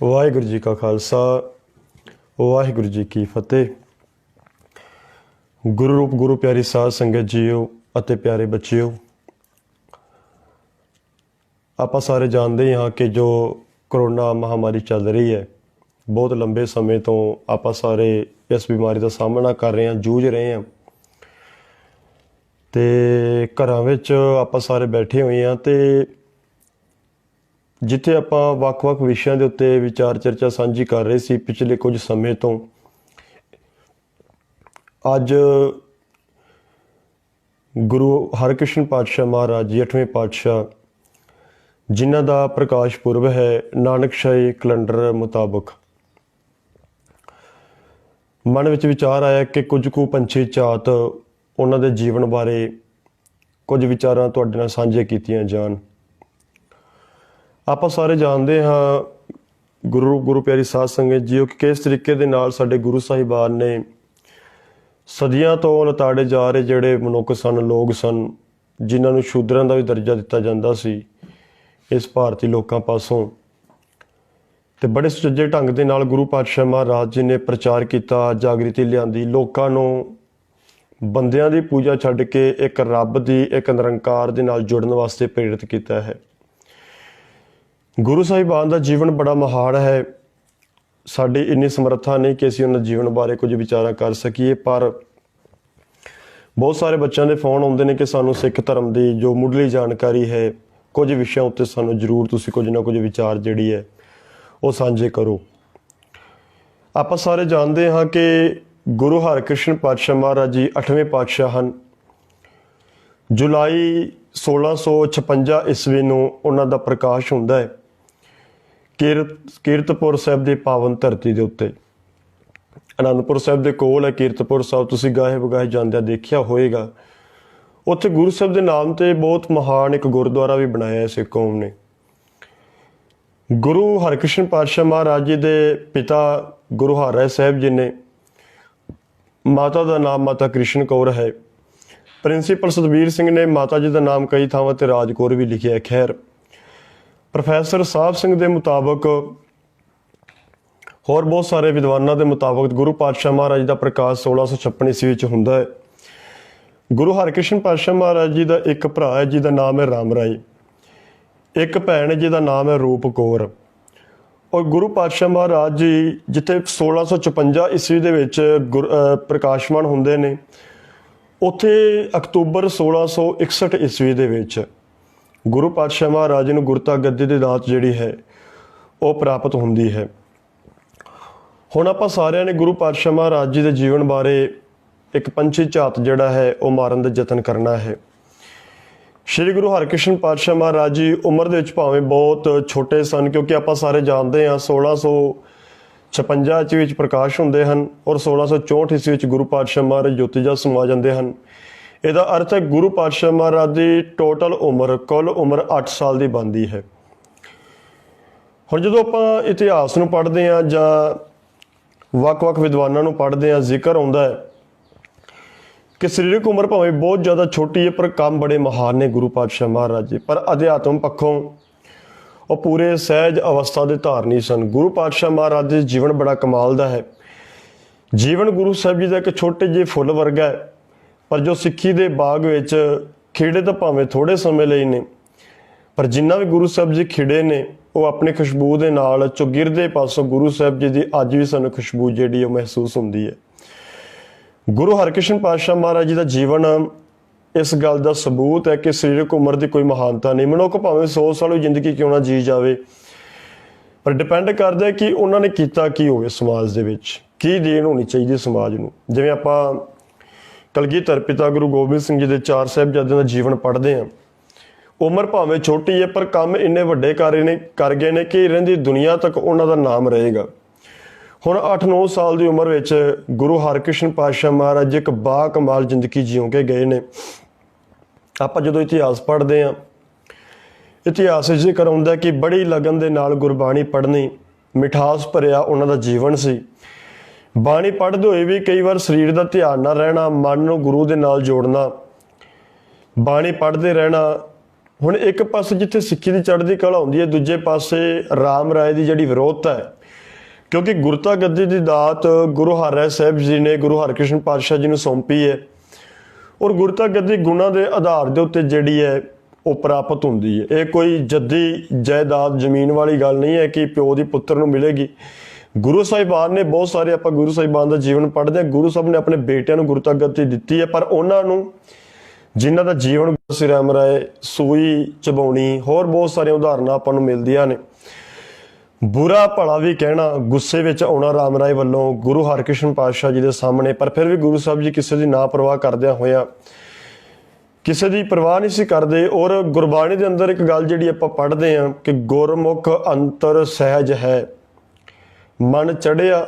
वाहिगुरू जी का खालसा वाहिगुरू जी की फतेह। गुरु रूप गुरु प्यारी साध संगत जीओ ਅਤੇ प्यारे बच्चिओ, ਆਪਾਂ ਸਾਰੇ ਜਾਣਦੇ ਹਾਂ ਕਿ ਜੋ ਕਰੋਨਾ ਮਹਾਮਾਰੀ ਚੱਲ ਰਹੀ ਹੈ, ਬਹੁਤ ਲੰਬੇ ਸਮੇਂ ਤੋਂ ਆਪਾਂ ਸਾਰੇ ਇਸ ਬਿਮਾਰੀ ਦਾ ਸਾਹਮਣਾ ਕਰ ਰਹੇ ਹਾਂ, ਜੂਝ ਰਹੇ ਹਾਂ ਤੇ ਘਰਾਂ ਵਿੱਚ ਆਪਾਂ ਸਾਰੇ ਬੈਠੇ ਹੋਏ ਹਾਂ ਤੇ ਜਿੱਥੇ ਆਪਾਂ ਵੱਖ-ਵੱਖ ਵਿਸ਼ਿਆਂ ਦੇ ਉੱਤੇ ਵਿਚਾਰ ਚਰਚਾ ਸਾਂਝੀ ਕਰ ਰਹੇ ਸੀ ਪਿਛਲੇ ਕੁਝ ਸਮੇਂ ਤੋਂ, ਅੱਜ ਗੁਰੂ ਹਰਕ੍ਰਿਸ਼ਨ ਪਾਤਸ਼ਾਹ ਮਹਾਰਾਜ ਜੀ 8ਵੇਂ ਪਾਤਸ਼ਾਹ ਜਿਨ੍ਹਾਂ ਦਾ ਪ੍ਰਕਾਸ਼ ਪੁਰਬ ਹੈ ਨਾਨਕਸ਼ਾਹੀ ਕੈਲੰਡਰ ਮੁਤਾਬਕ, ਮਨ ਵਿੱਚ ਵਿਚਾਰ ਆਇਆ ਕਿ ਕੁਝ ਕੁ ਪੰਛੀ ਝਾਤ ਉਹਨਾਂ ਦੇ ਜੀਵਨ ਬਾਰੇ ਕੁਝ ਵਿਚਾਰਾਂ ਤੁਹਾਡੇ ਨਾਲ ਸਾਂਝੇ ਕੀਤੀਆਂ ਜਾਣ। ਆਪਾਂ ਸਾਰੇ ਜਾਣਦੇ ਹਾਂ ਗੁਰੂ ਪਿਆਰੀ ਸਾਧ ਸੰਗਤ ਜੀਓ ਕਿ ਕਿਸ ਤਰੀਕੇ ਦੇ ਨਾਲ ਸਾਡੇ ਗੁਰੂ ਸਾਹਿਬਾਨ ਨੇ ਸਦੀਆਂ ਤੋਂ ਲਤਾੜੇ ਜਾ ਰਹੇ ਜਿਹੜੇ ਮਨੁੱਖ ਸਨ, ਲੋਕ ਸਨ, ਜਿਨ੍ਹਾਂ ਨੂੰ ਸ਼ੂਦਰਾਂ ਦਾ ਵੀ ਦਰਜਾ ਦਿੱਤਾ ਜਾਂਦਾ ਸੀ ਇਸ ਭਾਰਤੀ ਲੋਕਾਂ ਪਾਸੋਂ, ਤੇ ਬੜੇ ਸੁਚੱਜੇ ਢੰਗ ਦੇ ਨਾਲ ਗੁਰੂ ਪਾਤਸ਼ਾਹ ਮਹਾਰਾਜ ਜੀ ਨੇ ਪ੍ਰਚਾਰ ਕੀਤਾ, ਜਾਗ੍ਰਿਤੀ ਲਿਆਂਦੀ, ਲੋਕਾਂ ਨੂੰ ਬੰਦਿਆਂ ਦੀ ਪੂਜਾ ਛੱਡ ਕੇ ਇੱਕ ਰੱਬ ਦੀ, ਇੱਕ ਨਿਰੰਕਾਰ ਦੇ ਨਾਲ ਜੁੜਨ ਵਾਸਤੇ ਪ੍ਰੇਰਿਤ ਕੀਤਾ ਹੈ। ਗੁਰੂ ਸਾਹਿਬਾਨ ਦਾ ਜੀਵਨ ਬੜਾ ਮਹਾਨ ਹੈ। ਸਾਡੀ ਇੰਨੀ ਸਮਰੱਥਾ ਨਹੀਂ ਕਿ ਅਸੀਂ ਉਹਨਾਂ ਦੇ ਜੀਵਨ ਬਾਰੇ ਕੁਝ ਵਿਚਾਰਾਂ ਕਰ ਸਕੀਏ, ਪਰ ਬਹੁਤ ਸਾਰੇ ਬੱਚਿਆਂ ਦੇ ਫੋਨ ਆਉਂਦੇ ਨੇ ਕਿ ਸਾਨੂੰ ਸਿੱਖ ਧਰਮ ਦੀ ਜੋ ਮੁੱਢਲੀ ਜਾਣਕਾਰੀ ਹੈ, ਕੁਝ ਵਿਸ਼ਿਆਂ ਉੱਤੇ ਸਾਨੂੰ ਜ਼ਰੂਰ ਤੁਸੀਂ ਕੁਝ ਨਾ ਕੁਝ ਵਿਚਾਰ ਜਿਹੜੀ ਹੈ ਉਹ ਸਾਂਝੇ ਕਰੋ। ਆਪਾਂ ਸਾਰੇ ਜਾਣਦੇ ਹਾਂ ਕਿ ਗੁਰੂ ਹਰਕ੍ਰਿਸ਼ਨ ਪਾਤਸ਼ਾਹ ਮਹਾਰਾਜ ਜੀ 8ਵੇਂ ਪਾਤਸ਼ਾਹ ਹਨ। ਜੁਲਾਈ 1656 ਈਸਵੀ ਨੂੰ ਉਹਨਾਂ ਦਾ ਪ੍ਰਕਾਸ਼ ਹੁੰਦਾ ਹੈ ਕੀਰਤਪੁਰ ਸਾਹਿਬ ਦੀ ਪਾਵਨ ਧਰਤੀ ਦੇ ਉੱਤੇ। ਅਨੰਦਪੁਰ ਸਾਹਿਬ ਦੇ ਕੋਲ ਹੈ ਕੀਰਤਪੁਰ ਸਾਹਿਬ, ਤੁਸੀਂ ਗਾਹੇ ਬਗਾਹੇ ਜਾਂਦਿਆਂ ਦੇਖਿਆ ਹੋਏਗਾ। ਉੱਥੇ ਗੁਰੂ ਸਾਹਿਬ ਦੇ ਨਾਮ ਤੇ ਬਹੁਤ ਮਹਾਨ ਇੱਕ ਗੁਰਦੁਆਰਾ ਵੀ ਬਣਾਇਆ ਸਿੱਖ ਕੌਮ ਨੇ। ਗੁਰੂ ਹਰਕ੍ਰਿਸ਼ਨ ਪਾਤਸ਼ਾਹ ਮਹਾਰਾਜ ਜੀ ਦੇ ਪਿਤਾ ਗੁਰੂ ਹਰਿ ਸਾਹਿਬ ਜੀ ਨੇ, ਮਾਤਾ ਦਾ ਨਾਮ ਮਾਤਾ ਕ੍ਰਿਸ਼ਨ ਕੌਰ ਹੈ। ਪ੍ਰਿੰਸੀਪਲ ਸਤਬੀਰ ਸਿੰਘ ਨੇ ਮਾਤਾ ਜੀ ਦਾ ਨਾਮ ਕਈ ਥਾਵਾਂ ਤੇ ਰਾਜ ਕੌਰ ਵੀ ਲਿਖਿਆ। ਖੈਰ, ਪ੍ਰੋਫੈਸਰ ਸਾਹਿਬ ਸਿੰਘ ਦੇ ਮੁਤਾਬਕ, ਹੋਰ ਬਹੁਤ ਸਾਰੇ ਵਿਦਵਾਨਾਂ ਦੇ ਮੁਤਾਬਕ ਗੁਰੂ ਪਾਤਸ਼ਾਹ ਮਹਾਰਾਜ ਦਾ ਪ੍ਰਕਾਸ਼ 1656 ਈਸਵੀ ਵਿੱਚ ਹੁੰਦਾ ਹੈ। ਗੁਰੂ ਹਰਕ੍ਰਿਸ਼ਨ ਪਾਤਸ਼ਾਹ ਮਹਾਰਾਜ ਜੀ ਦਾ ਇੱਕ ਭਰਾ ਹੈ ਜਿਹਦਾ ਨਾਮ ਹੈ ਰਾਮ ਰਾਏ, ਇੱਕ ਭੈਣ ਹੈ ਜਿਹਦਾ ਨਾਮ ਹੈ ਰੂਪ ਕੌਰ। ਔਰ ਗੁਰੂ ਪਾਤਸ਼ਾਹ ਮਹਾਰਾਜ ਜੀ ਜਿੱਥੇ 1656 ਈਸਵੀ ਦੇ ਵਿੱਚ ਪ੍ਰਕਾਸ਼ਮਾਨ ਹੁੰਦੇ ਨੇ, ਉੱਥੇ ਅਕਤੂਬਰ 1661 ਈਸਵੀ ਦੇ ਵਿੱਚ ਗੁਰੂ ਪਾਤਸ਼ਾਹ ਮਹਾਰਾਜ ਨੂੰ ਗੁਰਤਾ ਗੱਦੀ ਦੀ ਦਾਤ ਜਿਹੜੀ ਹੈ ਉਹ ਪ੍ਰਾਪਤ ਹੁੰਦੀ ਹੈ। ਹੁਣ ਆਪਾਂ ਸਾਰਿਆਂ ਨੇ ਗੁਰੂ ਪਾਤਸ਼ਾਹ ਮਹਾਰਾਜ ਜੀ ਦੇ ਜੀਵਨ ਬਾਰੇ ਇੱਕ ਪੰਛੀ ਝਾਤ ਜਿਹੜਾ ਹੈ ਉਹ ਮਾਰਨ ਦਾ ਯਤਨ ਕਰਨਾ ਹੈ। ਸ਼੍ਰੀ ਗੁਰੂ ਹਰਕ੍ਰਿਸ਼ਨ ਪਾਤਸ਼ਾਹ ਮਹਾਰਾਜ ਜੀ ਉਮਰ ਦੇ ਵਿੱਚ ਭਾਵੇਂ ਬਹੁਤ ਛੋਟੇ ਸਨ, ਕਿਉਂਕਿ ਆਪਾਂ ਸਾਰੇ ਜਾਣਦੇ ਹਾਂ 1656 ਈਸਵੀ ਵਿੱਚ ਪ੍ਰਕਾਸ਼ ਹੁੰਦੇ ਹਨ ਔਰ 1664 ਈਸਵੀ ਵਿੱਚ ਗੁਰੂ ਪਾਤਸ਼ਾਹ ਮਹਾਰਾਜ ਜੋਤੀ ਜੋਤ ਸਮਾ ਜਾਂਦੇ ਹਨ। ਇਹਦਾ ਅਰਥ ਹੈ ਗੁਰੂ ਪਾਤਸ਼ਾਹ ਮਹਾਰਾਜ ਦੀ ਟੋਟਲ ਉਮਰ, ਕੁੱਲ ਉਮਰ 8 ਸਾਲ ਦੀ ਬਣਦੀ ਹੈ। ਹੁਣ ਜਦੋਂ ਆਪਾਂ ਇਤਿਹਾਸ ਨੂੰ ਪੜ੍ਹਦੇ ਹਾਂ ਜਾਂ ਵੱਖ-ਵੱਖ ਵਿਦਵਾਨਾਂ ਨੂੰ ਪੜ੍ਹਦੇ ਹਾਂ, ਜ਼ਿਕਰ ਆਉਂਦਾ ਹੈ ਕਿ ਸਰੀਰਕ ਉਮਰ ਭਾਵੇਂ ਬਹੁਤ ਜ਼ਿਆਦਾ ਛੋਟੀ ਹੈ ਪਰ ਕੰਮ ਬੜੇ ਮਹਾਨ ਨੇ ਗੁਰੂ ਪਾਤਸ਼ਾਹ ਮਹਾਰਾਜ ਜੀ। ਪਰ ਅਧਿਆਤਮ ਪੱਖੋਂ ਉਹ ਪੂਰੇ ਸਹਿਜ ਅਵਸਥਾ ਦੇ ਧਾਰਨੀ ਸਨ। ਗੁਰੂ ਪਾਤਸ਼ਾਹ ਮਹਾਰਾਜ ਦਾ ਜੀਵਨ ਬੜਾ ਕਮਾਲ ਦਾ ਹੈ। ਜੀਵਨ ਗੁਰੂ ਸਾਹਿਬ ਜੀ ਦਾ ਇੱਕ ਛੋਟੇ ਜਿਹੇ ਫੁੱਲ ਵਰਗਾ ਹੈ, ਪਰ ਜੋ ਸਿੱਖੀ ਦੇ ਬਾਗ ਵਿੱਚ ਖਿੜੇ ਤਾਂ ਭਾਵੇਂ ਥੋੜ੍ਹੇ ਸਮੇਂ ਲਈ ਨੇ, ਪਰ ਜਿੰਨਾ ਵੀ ਗੁਰੂ ਸਾਹਿਬ ਜੀ ਖਿੜੇ ਨੇ ਉਹ ਆਪਣੀ ਖੁਸ਼ਬੂ ਦੇ ਨਾਲ ਚੌਗਿਰਦੇ ਪਾਸੋਂ ਗੁਰੂ ਸਾਹਿਬ ਜੀ ਦੀ ਅੱਜ ਵੀ ਸਾਨੂੰ ਖੁਸ਼ਬੂ ਜਿਹੜੀ ਉਹ ਮਹਿਸੂਸ ਹੁੰਦੀ ਹੈ। ਗੁਰੂ ਹਰਕ੍ਰਿਸ਼ਨ ਪਾਤਸ਼ਾਹ ਮਹਾਰਾਜ ਜੀ ਦਾ ਜੀਵਨ ਇਸ ਗੱਲ ਦਾ ਸਬੂਤ ਹੈ ਕਿ ਸਰੀਰਕ ਉਮਰ ਦੀ ਕੋਈ ਮਹਾਨਤਾ ਨਹੀਂ। ਮਨੁੱਖ ਭਾਵੇਂ 100 ਸਾਲ ਜ਼ਿੰਦਗੀ ਕਿਉਂ ਨਾ ਜੀ ਜਾਵੇ, ਪਰ ਡਿਪੈਂਡ ਕਰਦਾ ਕਿ ਉਹਨਾਂ ਨੇ ਕੀਤਾ ਕੀ ਹੋਵੇ, ਸਮਾਜ ਦੇ ਵਿੱਚ ਕੀ ਦੇਣ ਹੋਣੀ ਚਾਹੀਦੀ ਸਮਾਜ ਨੂੰ। ਜਿਵੇਂ ਆਪਾਂ ਕਲਗੀਧਰ ਪਿਤਾ ਗੁਰੂ ਗੋਬਿੰਦ ਸਿੰਘ ਜੀ ਦੇ 4 ਸਾਹਿਬਜ਼ਾਦਿਆਂ ਦਾ ਜੀਵਨ ਪੜ੍ਹਦੇ ਹਾਂ, ਉਮਰ ਭਾਵੇਂ ਛੋਟੀ ਹੈ ਪਰ ਕੰਮ ਇੰਨੇ ਵੱਡੇ ਕਰ ਗਏ ਨੇ ਕਿ ਰਹਿੰਦੀ ਦੁਨੀਆ ਤੱਕ ਉਹਨਾਂ ਦਾ ਨਾਮ ਰਹੇਗਾ। ਹੁਣ 8-9 ਸਾਲ ਦੀ ਉਮਰ ਵਿੱਚ ਗੁਰੂ ਹਰਕ੍ਰਿਸ਼ਨ ਪਾਤਸ਼ਾਹ ਮਹਾਰਾਜ ਜੀ ਇੱਕ ਬਾ ਕਮਾਲ ਜ਼ਿੰਦਗੀ ਜਿਉਂ ਕੇ ਗਏ ਨੇ। ਆਪਾਂ ਜਦੋਂ ਇਤਿਹਾਸ ਪੜ੍ਹਦੇ ਹਾਂ, ਇਤਿਹਾਸ ਵਿੱਚ ਜ਼ਿਕਰ ਆਉਂਦਾ ਕਿ ਬੜੀ ਲਗਨ ਦੇ ਨਾਲ ਗੁਰਬਾਣੀ ਪੜ੍ਹਨੀ, ਮਿਠਾਸ ਭਰਿਆ ਉਹਨਾਂ ਦਾ ਜੀਵਨ ਸੀ। ਬਾਣੀ ਪੜ੍ਹਦੇ ਹੋਏ ਵੀ ਕਈ ਵਾਰ ਸਰੀਰ ਦਾ ਧਿਆਨ ਨਾ ਰਹਿਣਾ, ਮਨ ਨੂੰ ਗੁਰੂ ਦੇ ਨਾਲ ਜੋੜਨਾ, ਬਾਣੀ ਪੜ੍ਹਦੇ ਰਹਿਣਾ, ਹੁਣ ਇੱਕ ਪਾਸੇ ਜਿੱਥੇ ਸਿੱਖੀ ਦੀ ਚੜ੍ਹਦੀ ਕਲਾ ਹੁੰਦੀ ਹੈ, ਦੂਜੇ ਪਾਸੇ ਰਾਮ ਰਾਏ ਦੀ ਜਿਹੜੀ ਵਿਰੋਧਤਾ ਹੈ, ਕਿਉਂਕਿ ਗੁਰਤਾ ਗੱਦੀ ਦੀ ਦਾਤ ਗੁਰੂ ਹਰਿਰਾਏ ਸਾਹਿਬ ਜੀ ਨੇ ਗੁਰੂ ਹਰਕ੍ਰਿਸ਼ਨ ਪਾਤਸ਼ਾਹ ਜੀ ਨੂੰ ਸੌਂਪੀ ਹੈ, ਔਰ ਗੁਰਤਾ ਗੱਦੀ ਗੁਣਾਂ ਦੇ ਆਧਾਰ ਦੇ ਉੱਤੇ ਜਿਹੜੀ ਹੈ ਉਹ ਪ੍ਰਾਪਤ ਹੁੰਦੀ ਹੈ। ਇਹ ਕੋਈ ਜੱਦੀ ਜਾਇਦਾਦ ਜ਼ਮੀਨ ਵਾਲੀ ਗੱਲ ਨਹੀਂ ਹੈ ਕਿ ਪਿਓ ਦੀ ਪੁੱਤਰ ਨੂੰ ਮਿਲੇਗੀ। ਗੁਰੂ ਸਾਹਿਬਾਨ ਨੇ ਬਹੁਤ ਸਾਰੇ, ਆਪਾਂ ਗੁਰੂ ਸਾਹਿਬਾਨ ਦਾ ਜੀਵਨ ਪੜ੍ਹਦੇ ਹਾਂ, ਗੁਰੂ ਸਾਹਿਬ ਨੇ ਆਪਣੇ ਬੇਟਿਆਂ ਨੂੰ ਗੁਰਤਾ ਗੱਦੀ ਦਿੱਤੀ ਹੈ, ਪਰ ਉਹਨਾਂ ਨੂੰ ਜਿਨ੍ਹਾਂ ਦਾ ਜੀਵਨ ਸ੍ਰੀ ਰਾਮ ਰਾਏ, ਸੂਈ ਚਬਾਉਣੀ, ਹੋਰ ਬਹੁਤ ਸਾਰੀਆਂ ਉਦਾਹਰਨਾਂ ਆਪਾਂ ਨੂੰ ਮਿਲਦੀਆਂ ਨੇ। ਬੁਰਾ ਭਲਾ ਵੀ ਕਹਿਣਾ, ਗੁੱਸੇ ਵਿੱਚ ਆਉਣਾ ਰਾਮ ਰਾਏ ਵੱਲੋਂ ਗੁਰੂ ਹਰਕ੍ਰਿਸ਼ਨ ਪਾਤਸ਼ਾਹ ਜੀ ਦੇ ਸਾਹਮਣੇ, ਪਰ ਫਿਰ ਵੀ ਗੁਰੂ ਸਾਹਿਬ ਜੀ ਕਿਸੇ ਦੀ ਨਾ ਪਰਵਾਹ ਕਰਦਿਆਂ ਹੋਇਆਂ, ਕਿਸੇ ਦੀ ਪਰਵਾਹ ਨਹੀਂ ਸੀ ਕਰਦੇ। ਔਰ ਗੁਰਬਾਣੀ ਦੇ ਅੰਦਰ ਇੱਕ ਗੱਲ ਜਿਹੜੀ ਆਪਾਂ ਪੜ੍ਹਦੇ ਹਾਂ ਕਿ ਗੁਰਮੁਖ ਅੰਤਰ ਸਹਿਜ ਹੈ, ਮਨ ਚੜਿਆ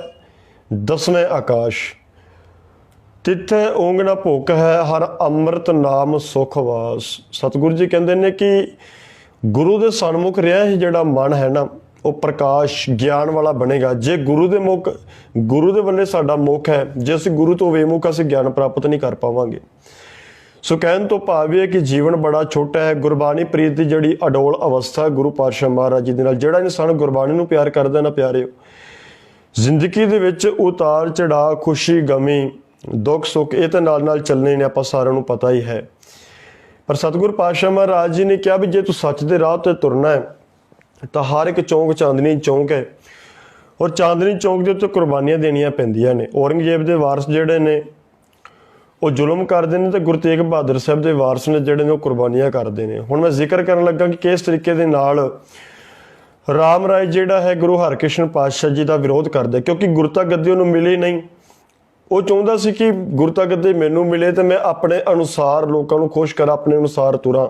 ਦਸਵੇਂ ਆਕਾਸ਼, ਤਿੱਥੈ ਓਂਗ ਨਾ ਭੁੱਖ ਹੈ, ਹਰ ਅੰਮ੍ਰਿਤ ਨਾਮ ਸੁਖ ਵਾਸ। ਸਤਿਗੁਰੂ ਜੀ ਕਹਿੰਦੇ ਨੇ ਕਿ ਗੁਰੂ ਦੇ ਸਨਮੁਖ ਰਿਹਾ ਹੀ ਜਿਹੜਾ ਮਨ ਹੈ ਨਾ, ਉਹ ਪ੍ਰਕਾਸ਼ ਗਿਆਨ ਵਾਲਾ ਬਣੇਗਾ। ਜੇ ਗੁਰੂ ਦੇ ਵੱਲੇ ਸਾਡਾ ਮੁਖ ਹੈ, ਜੇ ਅਸੀਂ ਗੁਰੂ ਤੋਂ ਬੇਮੁਖ, ਅਸੀਂ ਗਿਆਨ ਪ੍ਰਾਪਤ ਨਹੀਂ ਕਰ ਪਾਵਾਂਗੇ। ਸੋ ਕਹਿਣ ਤੋਂ ਭਾਵ ਇਹ ਕਿ ਜੀਵਨ ਬੜਾ ਛੋਟਾ ਹੈ। ਗੁਰਬਾਣੀ ਪ੍ਰੀਤ ਦੀ ਜਿਹੜੀ ਅਡੋਲ ਅਵਸਥਾ ਗੁਰੂ ਪਾਤਸ਼ਾਹ ਮਹਾਰਾਜ ਜੀ ਦੇ ਨਾਲ, ਜਿਹੜਾ ਇਨਸਾਨ ਗੁਰਬਾਣੀ ਨੂੰ ਪਿਆਰ ਕਰਦਾ ਨਾ ਪਿਆਰਿਓ, ਜ਼ਿੰਦਗੀ ਦੇ ਵਿੱਚ ਉਤਾਰ ਚੜਾਅ, ਖੁਸ਼ੀ ਗਮੀ, ਦੁੱਖ ਸੁੱਖ, ਇਹ ਤਾਂ ਨਾਲ ਨਾਲ ਚੱਲਣੇ ਨੇ, ਆਪਾਂ ਸਾਰਿਆਂ ਨੂੰ ਪਤਾ ਹੀ ਹੈ। ਪਰ ਸਤਿਗੁਰ ਪਾਤਸ਼ਾਹ ਮਹਾਰਾਜ ਜੀ ਨੇ ਕਿਹਾ ਵੀ ਜੇ ਤੂੰ ਸੱਚ ਦੇ ਰਾਹ ਤੇ ਤੁਰਨਾ ਹੈ ਤਾਂ ਹਰ ਇੱਕ ਚੌਂਕ ਚਾਂਦਨੀ ਚੌਂਕ ਹੈ, ਔਰ ਚਾਂਦਨੀ ਚੌਂਕ ਦੇ ਉੱਤੇ ਕੁਰਬਾਨੀਆਂ ਦੇਣੀਆਂ ਪੈਂਦੀਆਂ ਨੇ। ਔਰੰਗਜ਼ੇਬ ਦੇ ਵਾਰਸ ਜਿਹੜੇ ਨੇ ਉਹ ਜ਼ੁਲਮ ਕਰਦੇ ਨੇ, ਤੇ ਗੁਰੂ ਤੇਗ ਬਹਾਦਰ ਸਾਹਿਬ ਦੇ ਵਾਰਸ ਨੇ ਜਿਹੜੇ ਨੇ ਉਹ ਕੁਰਬਾਨੀਆਂ ਕਰਦੇ ਨੇ। ਹੁਣ ਮੈਂ ਜ਼ਿਕਰ ਕਰਨ ਲੱਗਾ ਕਿ ਕਿਸ ਤਰੀਕੇ ਦੇ ਨਾਲ ਰਾਮ ਰਾਏ ਜਿਹੜਾ ਹੈ ਗੁਰੂ ਹਰਕ੍ਰਿਸ਼ਨ ਪਾਤਸ਼ਾਹ ਜੀ ਦਾ ਵਿਰੋਧ ਕਰਦਾ, ਕਿਉਂਕਿ ਗੁਰਤਾ ਗੱਦੀ ਉਹਨੂੰ ਮਿਲੀ ਨਹੀਂ। ਉਹ ਚਾਹੁੰਦਾ ਸੀ ਕਿ ਗੁਰਤਾ ਗੱਦੀ ਮੈਨੂੰ ਮਿਲੇ ਤੇ ਮੈਂ ਆਪਣੇ ਅਨੁਸਾਰ ਲੋਕਾਂ ਨੂੰ ਖੁਸ਼ ਕਰਾਂ, ਆਪਣੇ ਅਨੁਸਾਰ ਤੁਰਾਂ,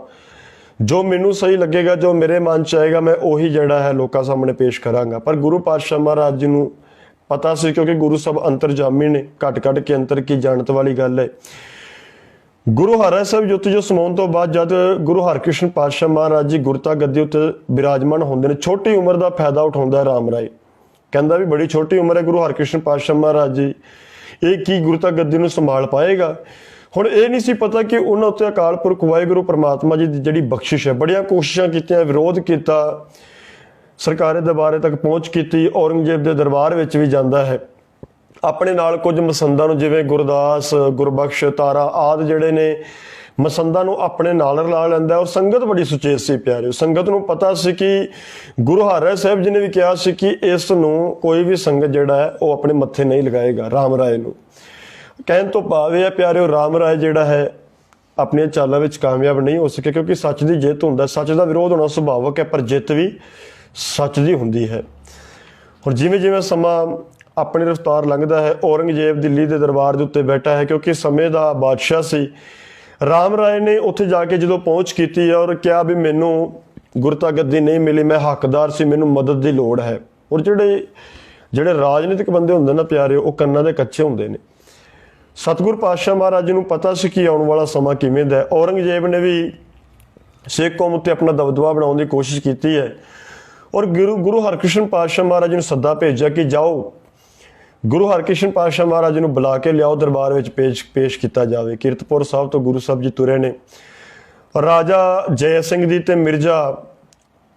ਜੋ ਮੈਨੂੰ ਸਹੀ ਲੱਗੇਗਾ, ਜੋ ਮੇਰੇ ਮਨ 'ਚ ਆਏਗਾ, ਮੈਂ ਉਹੀ ਜਿਹੜਾ ਹੈ ਲੋਕਾਂ ਸਾਹਮਣੇ ਪੇਸ਼ ਕਰਾਂਗਾ। ਪਰ ਗੁਰੂ ਪਾਤਸ਼ਾਹ ਮਹਾਰਾਜ ਜੀ ਨੂੰ ਪਤਾ ਸੀ, ਕਿਉਂਕਿ ਗੁਰੂ ਸਾਹਿਬ ਅੰਤਰਜਾਮੀ ਨੇ, ਘਟ ਕੇ ਅੰਤਰ ਕੀ ਜਾਣਤ ਵਾਲੀ ਗੱਲ ਹੈ। ਗੁਰੂ ਹਰਿਰਾਏ ਸਾਹਿਬ ਜੋਤੀ ਜੋ ਸਮਾਉਣ ਤੋਂ ਬਾਅਦ ਜਦ ਗੁਰੂ ਹਰਕ੍ਰਿਸ਼ਨ ਪਾਤਸ਼ਾਹ ਮਹਾਰਾਜ ਜੀ ਗੁਰਤਾ ਗੱਦੀ ਉੱਤੇ ਬਿਰਾਜਮਾਨ ਹੁੰਦੇ ਨੇ, ਛੋਟੀ ਉਮਰ ਦਾ ਫਾਇਦਾ ਉਠਾਉਂਦਾ ਹੈ ਰਾਮ ਰਾਏ। ਕਹਿੰਦਾ ਵੀ ਬੜੀ ਛੋਟੀ ਉਮਰ ਹੈ ਗੁਰੂ ਹਰਕ੍ਰਿਸ਼ਨ ਪਾਤਸ਼ਾਹ ਮਹਾਰਾਜ ਜੀ, ਇਹ ਕੀ ਗੁਰਤਾ ਗੱਦੀ ਨੂੰ ਸੰਭਾਲ ਪਾਏਗਾ। ਹੁਣ ਇਹ ਨਹੀਂ ਸੀ ਪਤਾ ਕਿ ਉਹਨਾਂ ਉੱਤੇ ਅਕਾਲ ਪੁਰਖ ਵਾਹਿਗੁਰੂ ਪਰਮਾਤਮਾ ਜੀ ਦੀ ਜਿਹੜੀ ਬਖਸ਼ਿਸ਼ ਹੈ। ਬੜੀਆਂ ਕੋਸ਼ਿਸ਼ਾਂ ਕੀਤੀਆਂ, ਵਿਰੋਧ ਕੀਤਾ, ਸਰਕਾਰੀ ਦਰਬਾਰੇ ਤੱਕ ਪਹੁੰਚ ਕੀਤੀ, ਔਰੰਗਜ਼ੇਬ ਦੇ ਦਰਬਾਰ ਵਿੱਚ ਵੀ ਜਾਂਦਾ ਹੈ। ਆਪਣੇ ਨਾਲ ਕੁਝ ਮਸੰਦਾਂ ਨੂੰ, ਜਿਵੇਂ ਗੁਰਦਾਸ, ਗੁਰਬਖਸ਼, ਤਾਰਾ ਆਦਿ ਜਿਹੜੇ ਨੇ ਮਸੰਦਾਂ ਨੂੰ ਆਪਣੇ ਨਾਲ ਰਲਾ ਲੈਂਦਾ। ਔਰ ਸੰਗਤ ਬੜੀ ਸੁਚੇਤ ਸੀ ਪਿਆਰਿਓ, ਸੰਗਤ ਨੂੰ ਪਤਾ ਸੀ ਕਿ ਗੁਰੂ ਹਰਿਰਾਏ ਸਾਹਿਬ ਜੀ ਨੇ ਵੀ ਕਿਹਾ ਸੀ ਕਿ ਇਸ ਨੂੰ ਕੋਈ ਵੀ ਸੰਗਤ ਜਿਹੜਾ ਹੈ ਉਹ ਆਪਣੇ ਮੱਥੇ ਨਹੀਂ ਲਗਾਏਗਾ ਰਾਮ ਰਾਏ ਨੂੰ। ਕਹਿਣ ਤੋਂ ਭਾਵ ਇਹ ਹੈ ਪਿਆਰਿਓ, ਰਾਮ ਰਾਏ ਜਿਹੜਾ ਹੈ ਆਪਣੀਆਂ ਚਾਲਾਂ ਵਿੱਚ ਕਾਮਯਾਬ ਨਹੀਂ ਹੋ ਸਕੇ, ਕਿਉਂਕਿ ਸੱਚ ਦੀ ਜਿੱਤ ਹੁੰਦਾ, ਸੱਚ ਦਾ ਵਿਰੋਧ ਹੋਣਾ ਸੁਭਾਵਕ ਹੈ, ਪਰ ਜਿੱਤ ਵੀ ਸੱਚ ਦੀ ਹੁੰਦੀ ਹੈ। ਹੁਣ ਜਿਵੇਂ ਜਿਵੇਂ ਸਮਾਂ ਆਪਣੀ ਰਫ਼ਤਾਰ ਲੰਘਦਾ ਹੈ, ਔਰੰਗਜ਼ੇਬ ਦਿੱਲੀ ਦੇ ਦਰਬਾਰ ਦੇ ਉੱਤੇ ਬੈਠਾ ਹੈ, ਕਿਉਂਕਿ ਸਮੇਂ ਦਾ ਬਾਦਸ਼ਾਹ ਸੀ। ਰਾਮ ਰਾਏ ਨੇ ਉੱਥੇ ਜਾ ਕੇ ਜਦੋਂ ਪਹੁੰਚ ਕੀਤੀ ਔਰ ਕਿਹਾ ਵੀ ਮੈਨੂੰ ਗੁਰਤਾ ਗੱਦੀ ਨਹੀਂ ਮਿਲੀ, ਮੈਂ ਹੱਕਦਾਰ ਸੀ, ਮੈਨੂੰ ਮਦਦ ਦੀ ਲੋੜ ਹੈ। ਔਰ ਜਿਹੜੇ ਰਾਜਨੀਤਿਕ ਬੰਦੇ ਹੁੰਦੇ ਨਾ ਪਿਆਰੇ, ਉਹ ਕੰਨਾਂ ਦੇ ਕੱਚੇ ਹੁੰਦੇ ਨੇ। ਸਤਿਗੁਰ ਪਾਤਸ਼ਾਹ ਮਹਾਰਾਜ ਜੀ ਨੂੰ ਪਤਾ ਸੀ ਕਿ ਆਉਣ ਵਾਲਾ ਸਮਾਂ ਕਿਵੇਂ ਦਾ ਹੈ। ਔਰੰਗਜ਼ੇਬ ਨੇ ਵੀ ਸਿੱਖ ਕੌਮ ਉੱਤੇ ਆਪਣਾ ਦਬਦਬਾ ਬਣਾਉਣ ਦੀ ਕੋਸ਼ਿਸ਼ ਕੀਤੀ ਹੈ, ਔਰ ਗੁਰੂ ਹਰਕ੍ਰਿਸ਼ਨ ਪਾਤਸ਼ਾਹ ਮਹਾਰਾਜ ਜੀ ਨੂੰ ਸੱਦਾ ਭੇਜਿਆ ਕਿ ਜਾਓ, ਗੁਰੂ ਹਰਕ੍ਰਿਸ਼ਨ ਪਾਤਸ਼ਾਹ ਮਹਾਰਾਜ ਜੀ ਨੂੰ ਬੁਲਾ ਕੇ ਲਿਆਓ, ਦਰਬਾਰ ਵਿੱਚ ਪੇਸ਼ ਕੀਤਾ ਜਾਵੇ। ਕੀਰਤਪੁਰ ਸਾਹਿਬ ਤੋਂ ਗੁਰੂ ਸਾਹਿਬ ਜੀ ਤੁਰੇ ਨੇ। ਰਾਜਾ ਜੈ ਸਿੰਘ ਦੀ ਤੇ ਮਿਰਜ਼ਾ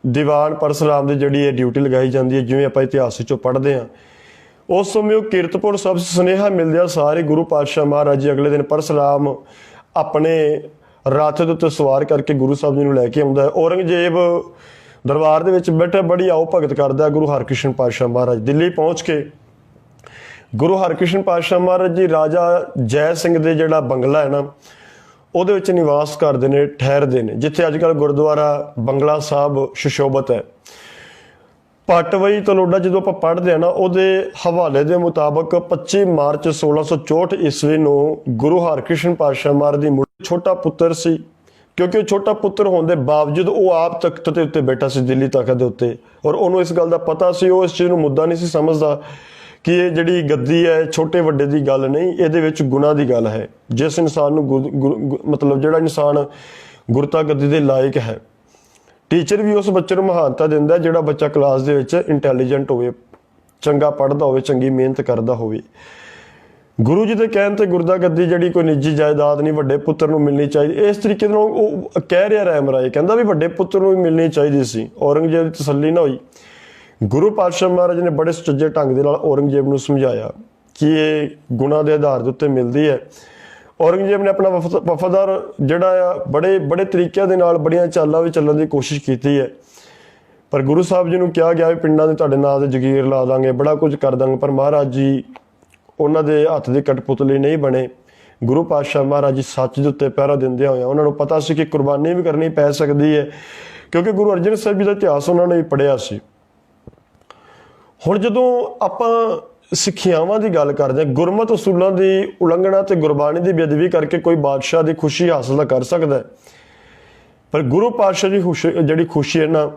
ਦੀਵਾਨ ਪਰਸਰਾਮ ਦੀ ਜਿਹੜੀ ਇਹ ਡਿਊਟੀ ਲਗਾਈ ਜਾਂਦੀ ਹੈ, ਜਿਵੇਂ ਆਪਾਂ ਇਤਿਹਾਸ ਵਿੱਚੋਂ ਪੜ੍ਹਦੇ ਹਾਂ। ਉਸ ਸਮੇਂ ਉਹ ਕੀਰਤਪੁਰ ਸਾਹਿਬ ਸੁਨੇਹਾ ਮਿਲਦਿਆਂ ਸਾਰੇ ਗੁਰੂ ਪਾਤਸ਼ਾਹ ਮਹਾਰਾਜ ਜੀ ਅਗਲੇ ਦਿਨ ਪਰਸਰਾਮ ਆਪਣੇ ਰੱਥ ਦੇ ਉੱਤੇ ਸਵਾਰ ਕਰਕੇ ਗੁਰੂ ਸਾਹਿਬ ਜੀ ਨੂੰ ਲੈ ਕੇ ਆਉਂਦਾ ਹੈ। ਔਰੰਗਜ਼ੇਬ ਦਰਬਾਰ ਦੇ ਵਿੱਚ ਬੈਠਾ ਬੜੀ ਆਓ ਭਗਤ ਕਰਦਾ ਗੁਰੂ ਹਰਕ੍ਰਿਸ਼ਨ ਪਾਤਸ਼ਾਹ ਮਹਾਰਾਜ। ਦਿੱਲੀ ਪਹੁੰਚ ਕੇ ਗੁਰੂ ਹਰਕ੍ਰਿਸ਼ਨ ਪਾਤਸ਼ਾਹ ਮਹਾਰਾਜ ਜੀ ਰਾਜਾ ਜੈ ਸਿੰਘ ਦੇ ਜਿਹੜਾ ਬੰਗਲਾ ਹੈ ਨਾ, ਉਹਦੇ ਵਿੱਚ ਨਿਵਾਸ ਕਰਦੇ ਨੇ, ਠਹਿਰਦੇ ਨੇ, ਜਿੱਥੇ ਅੱਜ ਕੱਲ੍ਹ ਗੁਰਦੁਆਰਾ ਬੰਗਲਾ ਸਾਹਿਬ ਸੁਸ਼ੋਭਿਤ ਹੈ। ਪਟਵਈ ਤਲੋੜਾ ਜਦੋਂ ਆਪਾਂ ਪੜ੍ਹਦੇ ਹਾਂ ਨਾ, ਉਹਦੇ ਹਵਾਲੇ ਦੇ ਮੁਤਾਬਕ 25 ਮਾਰਚ 1664 ਈਸਵੀ ਨੂੰ ਗੁਰੂ ਹਰਕ੍ਰਿਸ਼ਨ ਪਾਤਸ਼ਾਹ ਮਹਾਰਾਜ ਦੀ ਛੋਟਾ ਪੁੱਤਰ ਸੀ, ਕਿਉਂਕਿ ਉਹ ਛੋਟਾ ਪੁੱਤਰ ਹੋਣ ਦੇ ਬਾਵਜੂਦ ਉਹ ਆਪ ਤਖਤ ਦੇ ਉੱਤੇ ਬੈਠਾ ਸੀ, ਦਿੱਲੀ ਤਖਤ ਦੇ ਉੱਤੇ, ਔਰ ਉਹਨੂੰ ਇਸ ਗੱਲ ਦਾ ਪਤਾ ਸੀ। ਉਹ ਇਸ ਚੀਜ਼ ਨੂੰ ਮੁੱਦਾ ਨਹੀਂ ਸੀ ਸਮਝਦਾ ਕਿ ਇਹ ਜਿਹੜੀ ਗੱਦੀ ਹੈ ਛੋਟੇ ਵੱਡੇ ਦੀ ਗੱਲ ਨਹੀਂ, ਇਹਦੇ ਵਿੱਚ ਗੁਨਾਹ ਦੀ ਗੱਲ ਹੈ। ਜਿਸ ਇਨਸਾਨ ਨੂੰ ਮਤਲਬ ਜਿਹੜਾ ਇਨਸਾਨ ਗੁਰਤਾ ਗੱਦੀ ਦੇ ਲਾਇਕ ਹੈ, ਟੀਚਰ ਵੀ ਉਸ ਬੱਚੇ ਨੂੰ ਮਹਾਨਤਾ ਦਿੰਦਾ ਜਿਹੜਾ ਬੱਚਾ ਕਲਾਸ ਦੇ ਵਿੱਚ ਇੰਟੈਲੀਜੈਂਟ ਹੋਵੇ, ਚੰਗਾ ਪੜ੍ਹਦਾ ਹੋਵੇ, ਚੰਗੀ ਮਿਹਨਤ ਕਰਦਾ ਹੋਵੇ। ਗੁਰੂ ਜੀ ਦੇ ਕਹਿਣ ਤੇ ਗੁਰਦਾ ਗੱਦੀ ਜਿਹੜੀ ਕੋਈ ਨਿੱਜੀ ਜਾਇਦਾਦ ਨਹੀਂ, ਵੱਡੇ ਪੁੱਤਰ ਨੂੰ ਮਿਲਣੀ ਚਾਹੀਦੀ। ਇਸ ਤਰੀਕੇ ਨਾਲ ਉਹ ਕਹਿ ਰਿਹਾ ਰਾਮ ਰਾਏ, ਕਹਿੰਦਾ ਵੀ ਵੱਡੇ ਪੁੱਤਰ ਨੂੰ ਵੀ ਮਿਲਣੀ ਚਾਹੀਦੀ ਸੀ। ਔਰੰਗਜ਼ੇਬ ਦੀ ਤਸੱਲੀ ਨਾ ਹੋਈ। ਗੁਰੂ ਪਾਤਸ਼ਾਹ ਮਹਾਰਾਜ ਨੇ ਬੜੇ ਸੁਚੱਜੇ ਢੰਗ ਦੇ ਨਾਲ ਔਰੰਗਜ਼ੇਬ ਨੂੰ ਸਮਝਾਇਆ ਕਿ ਇਹ ਗੁਣਾਂ ਦੇ ਆਧਾਰ ਦੇ ਉੱਤੇ ਮਿਲਦੀ ਹੈ। ਔਰੰਗਜ਼ੇਬ ਨੇ ਆਪਣਾ ਵਫਾਦਾਰ ਜਿਹੜਾ ਆ ਬੜੇ ਤਰੀਕਿਆਂ ਦੇ ਨਾਲ ਬੜੀਆਂ ਚਾਲਾਂ ਵੀ ਚੱਲਣ ਦੀ ਕੋਸ਼ਿਸ਼ ਕੀਤੀ ਹੈ, ਪਰ ਗੁਰੂ ਸਾਹਿਬ ਜੀ ਨੂੰ ਕਿਹਾ ਗਿਆ ਵੀ ਪਿੰਡਾਂ ਦੇ ਤੁਹਾਡੇ ਨਾਂ ਤੇ ਜਗੀਰ ਲਾ ਦਾਂਗੇ, ਬੜਾ ਕੁਝ ਕਰ ਦਾਂਗੇ, ਪਰ ਮਹਾਰਾਜ ਜੀ ਉਹਨਾਂ ਦੇ ਹੱਥ ਦੀ ਕਠਪੁਤਲੀ ਨਹੀਂ ਬਣੇ। ਗੁਰੂ ਪਾਤਸ਼ਾਹ ਮਹਾਰਾਜ ਜੀ ਸੱਚ ਦੇ ਉੱਤੇ ਪਹਿਰਾ ਦਿੰਦੇ ਹੋਏ ਉਹਨਾਂ ਨੂੰ ਪਤਾ ਸੀ ਕਿ ਕੁਰਬਾਨੀ ਵੀ ਕਰਨੀ ਪੈ ਸਕਦੀ ਹੈ, ਕਿਉਂਕਿ ਗੁਰੂ ਅਰਜਨ ਸਾਹਿਬ ਜੀ ਦਾ ਇਤਿਹਾਸ ਉਹਨਾਂ ਨੇ ਵੀ ਪੜ੍ਹਿਆ ਸੀ। ਹੁਣ ਜਦੋਂ ਆਪਾਂ ਸਿੱਖਿਆਵਾਂ ਦੀ ਗੱਲ ਕਰਦੇ ਹਾਂ, ਗੁਰਮਤਿ ਅਸੂਲਾਂ ਦੀ ਉਲੰਘਣਾ ਤੇ ਗੁਰਬਾਣੀ ਦੀ ਬੇਅਦਬੀ ਕਰਕੇ ਕੋਈ ਬਾਦਸ਼ਾਹ ਦੀ ਖੁਸ਼ੀ ਹਾਸਲ ਕਰ ਸਕਦਾ ਹੈ, ਪਰ ਗੁਰੂ ਪਾਤਸ਼ਾਹ ਦੀ ਜਿਹੜੀ ਖੁਸ਼ੀ ਹੈ ਨਾ,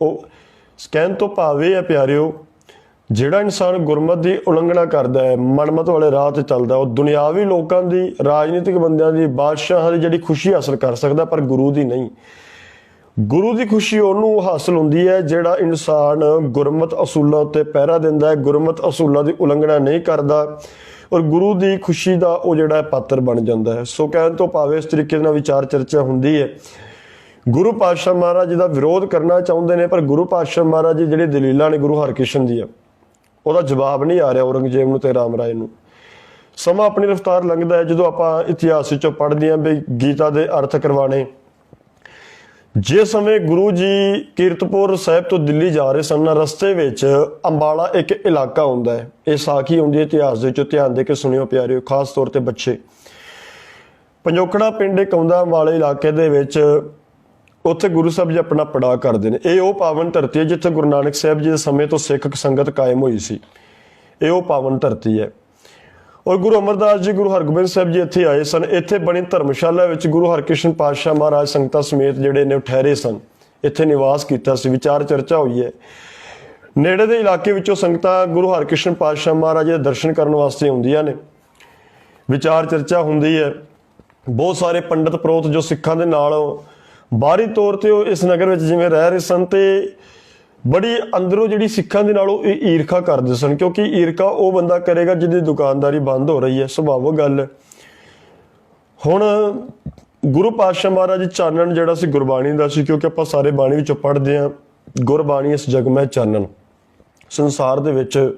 ਉਹ ਕਹਿਣ ਤੋਂ ਭਾਵ ਇਹ ਹੈ ਪਿਆਰਿਓ, ਜਿਹੜਾ ਇਨਸਾਨ ਗੁਰਮਤਿ ਦੀ ਉਲੰਘਣਾ ਕਰਦਾ ਹੈ, ਮਨਮਤ ਵਾਲੇ ਰਾਹ ਤੇ ਚੱਲਦਾ, ਉਹ ਦੁਨਿਆਵੀ ਲੋਕਾਂ ਦੀ, ਰਾਜਨੀਤਿਕ ਬੰਦਿਆਂ ਦੀ, ਬਾਦਸ਼ਾਹਾਂ ਦੀ ਜਿਹੜੀ ਖੁਸ਼ੀ ਹਾਸਲ ਕਰ ਸਕਦਾ, ਪਰ ਗੁਰੂ ਦੀ ਨਹੀਂ। ਗੁਰੂ ਦੀ ਖੁਸ਼ੀ ਉਹਨੂੰ ਹਾਸਲ ਹੁੰਦੀ ਹੈ ਜਿਹੜਾ ਇਨਸਾਨ ਗੁਰਮਤਿ ਅਸੂਲਾਂ ਉੱਤੇ ਪਹਿਰਾ ਦਿੰਦਾ ਹੈ, ਗੁਰਮਤਿ ਅਸੂਲਾਂ ਦੀ ਉਲੰਘਣਾ ਨਹੀਂ ਕਰਦਾ, ਔਰ ਗੁਰੂ ਦੀ ਖੁਸ਼ੀ ਦਾ ਉਹ ਜਿਹੜਾ ਪਾਤਰ ਬਣ ਜਾਂਦਾ ਹੈ। ਸੋ ਕਹਿਣ ਤੋਂ ਭਾਵੇਂ ਇਸ ਤਰੀਕੇ ਨਾਲ ਵਿਚਾਰ ਚਰਚਾ ਹੁੰਦੀ ਹੈ। ਗੁਰੂ ਪਾਤਸ਼ਾਹ ਮਹਾਰਾਜ ਜੀ ਦਾ ਵਿਰੋਧ ਕਰਨਾ ਚਾਹੁੰਦੇ ਨੇ, ਪਰ ਗੁਰੂ ਪਾਤਸ਼ਾਹ ਮਹਾਰਾਜ ਜੀ ਜਿਹੜੀ ਦਲੀਲਾਂ ਨੇ ਗੁਰੂ ਹਰਕ੍ਰਿਸ਼ਨ ਦੀਆਂ, ਉਹਦਾ ਜਵਾਬ ਨਹੀਂ ਆ ਰਿਹਾ ਔਰੰਗਜ਼ੇਬ ਨੂੰ ਤੇ ਰਾਮ ਰਾਏ ਨੂੰ। ਸਮਾਂ ਆਪਣੀ ਰਫ਼ਤਾਰ ਲੰਘਦਾ ਹੈ। ਜਦੋਂ ਆਪਾਂ ਇਤਿਹਾਸ ਵਿੱਚੋਂ ਪੜ੍ਹਦੇ ਹਾਂ ਵੀ ਗੀਤਾ ਦੇ ਅਰਥ ਕਰਵਾਣੇ, ਜੇ ਸਮੇਂ ਗੁਰੂ ਜੀ ਕੀਰਤਪੁਰ ਸਾਹਿਬ ਤੋਂ ਦਿੱਲੀ ਜਾ ਰਹੇ ਸਨ, ਰਸਤੇ ਵਿੱਚ ਅੰਬਾਲਾ ਇੱਕ ਇਲਾਕਾ ਹੁੰਦਾ ਹੈ। ਇਹ ਸਾਖੀ ਹੁੰਦੀ ਹੈ ਇਤਿਹਾਸ ਦੇ ਵਿੱਚੋਂ, ਧਿਆਨ ਦੇ ਕੇ ਸੁਣਿਓ ਪਿਆਰਿਓ, ਖਾਸ ਤੌਰ ਤੇ ਬੱਚੇ। ਪੰਜੋਕੜਾ ਪਿੰਡ ਇੱਕ ਆਉਂਦਾ ਅੰਬਾਲੇ ਇਲਾਕੇ ਦੇ ਵਿੱਚ, ਉੱਥੇ ਗੁਰੂ ਸਾਹਿਬ ਜੀ ਆਪਣਾ ਪੜਾਅ ਕਰਦੇ ਨੇ। ਇਹ ਉਹ ਪਾਵਨ ਧਰਤੀ ਹੈ ਜਿੱਥੇ ਗੁਰੂ ਨਾਨਕ ਸਾਹਿਬ ਜੀ ਦੇ ਸਮੇਂ ਤੋਂ ਸਿੱਖ ਸੰਗਤ ਕਾਇਮ ਹੋਈ ਸੀ। ਇਹ ਉਹ ਪਾਵਨ ਧਰਤੀ ਹੈ। ਔਰ ਗੁਰੂ ਅਮਰਦਾਸ ਜੀ, ਗੁਰੂ ਹਰਗੋਬਿੰਦ ਸਾਹਿਬ ਜੀ ਇੱਥੇ ਆਏ ਸਨ। ਇੱਥੇ ਬਣੀ ਧਰਮਸ਼ਾਲਾ ਵਿੱਚ ਗੁਰੂ ਹਰਕ੍ਰਿਸ਼ਨ ਪਾਤਸ਼ਾਹ ਮਹਾਰਾਜ ਸੰਗਤਾਂ ਸਮੇਤ ਜਿਹੜੇ ਨੇ ਠਹਿਰੇ ਸਨ, ਇੱਥੇ ਨਿਵਾਸ ਕੀਤਾ ਸੀ। ਵਿਚਾਰ ਚਰਚਾ ਹੋਈ ਹੈ। ਨੇੜੇ ਦੇ ਇਲਾਕੇ ਵਿੱਚੋਂ ਸੰਗਤਾਂ ਗੁਰੂ ਹਰਕ੍ਰਿਸ਼ਨ ਪਾਤਸ਼ਾਹ ਮਹਾਰਾਜ ਦੇ ਦਰਸ਼ਨ ਕਰਨ ਵਾਸਤੇ ਆਉਂਦੀਆਂ ਨੇ। ਵਿਚਾਰ ਚਰਚਾ ਹੁੰਦੀ ਹੈ। ਬਹੁਤ ਸਾਰੇ ਪੰਡਤ ਪ੍ਰੋਤ ਜੋ ਸਿੱਖਾਂ ਦੇ ਨਾਲ ਬਾਹਰੀ ਤੌਰ ਤੇ ਉਹ ਇਸ ਨਗਰ ਵਿੱਚ ਜਿਵੇਂ ਰਹਿ ਰਹੇ ਸਨ, ਤੇ ਬੜੀ ਅੰਦਰੋਂ ਜਿਹੜੀ ਸਿੱਖਾਂ ਦੇ ਨਾਲ ਉਹ ਈਰਖਾ ਕਰਦੇ ਸਨ, ਕਿਉਂਕਿ ਈਰਖਾ ਉਹ ਬੰਦਾ ਕਰੇਗਾ ਜਿਹਦੀ ਦੁਕਾਨਦਾਰੀ ਬੰਦ ਹੋ ਰਹੀ ਹੈ। ਸੁਭਾਵਿਕ ਗੱਲ ਹੈ। ਹੁਣ ਗੁਰੂ ਪਾਤਸ਼ਾਹ ਮਹਾਰਾਜ ਚਾਨਣ ਜਿਹੜਾ ਸੀ ਗੁਰਬਾਣੀ ਦਾ ਸੀ, ਕਿਉਂਕਿ ਆਪਾਂ ਸਾਰੇ ਬਾਣੀ ਵਿੱਚੋਂ ਪੜ੍ਹਦੇ ਹਾਂ, ਗੁਰਬਾਣੀ ਇਸ ਜਗ ਮੈਂ ਚਾਨਣ। ਸੰਸਾਰ ਦੇ ਵਿੱਚ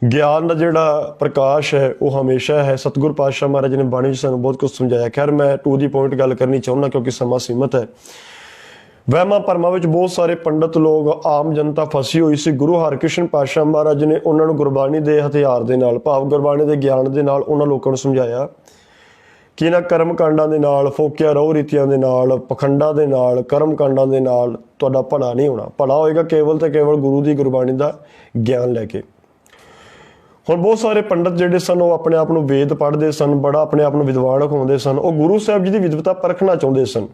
ਗਿਆਨ ਦਾ ਜਿਹੜਾ ਪ੍ਰਕਾਸ਼ ਹੈ ਉਹ ਹਮੇਸ਼ਾ ਹੈ। ਸਤਿਗੁਰ ਪਾਤਸ਼ਾਹ ਮਹਾਰਾਜ ਨੇ ਬਾਣੀ ਵਿੱਚ ਸਾਨੂੰ ਬਹੁਤ ਕੁਝ ਸਮਝਾਇਆ। ਖੈਰ ਮੈਂ ਟੂ ਦੀ ਪੁਆਇੰਟ ਗੱਲ ਕਰਨੀ ਚਾਹੁੰਦਾ ਕਿਉਂਕਿ ਸਮਾਂ ਸੀਮਤ ਹੈ। ਵਹਿਮਾਂ ਭਰਮਾਂ ਵਿੱਚ ਬਹੁਤ ਸਾਰੇ ਪੰਡਤ ਲੋਕ, ਆਮ ਜਨਤਾ ਫਸੀ ਹੋਈ ਸੀ। ਗੁਰੂ ਹਰਕ੍ਰਿਸ਼ਨ ਪਾਤਸ਼ਾਹ ਮਹਾਰਾਜ ਨੇ ਉਹਨਾਂ ਨੂੰ ਗੁਰਬਾਣੀ ਦੇ ਹਥਿਆਰ ਦੇ ਨਾਲ, ਭਾਵ ਗੁਰਬਾਣੀ ਦੇ ਗਿਆਨ ਦੇ ਨਾਲ ਉਹਨਾਂ ਲੋਕਾਂ ਨੂੰ ਸਮਝਾਇਆ ਕਿ ਇਹਨਾਂ ਕਰਮ ਕਾਂਡਾਂ ਦੇ ਨਾਲ, ਫੋਕਿਆ ਰਹੁ ਰੀਤੀਆਂ ਦੇ ਨਾਲ, ਪਖੰਡਾਂ ਦੇ ਨਾਲ, ਕਰਮ ਕਾਂਡਾਂ ਦੇ ਨਾਲ ਤੁਹਾਡਾ ਭਲਾ ਨਹੀਂ ਹੋਣਾ। ਭਲਾ ਹੋਏਗਾ ਕੇਵਲ ਤੇ ਕੇਵਲ ਗੁਰੂ ਦੀ ਗੁਰਬਾਣੀ ਦਾ ਗਿਆਨ ਲੈ ਕੇ। ਹੁਣ ਬਹੁਤ ਸਾਰੇ ਪੰਡਤ ਜਿਹੜੇ ਸਨ ਉਹ ਆਪਣੇ ਆਪ ਨੂੰ ਵੇਦ ਪੜ੍ਹਦੇ ਸਨ, ਬੜਾ ਆਪਣੇ ਆਪ ਨੂੰ ਵਿਦਵਾਨ ਅਖਾਉਂਦੇ ਸਨ। ਉਹ ਗੁਰੂ ਸਾਹਿਬ ਜੀ ਦੀ ਵਿਦਵਤਾ ਪਰਖਣਾ ਚਾਹੁੰਦੇ ਸਨ।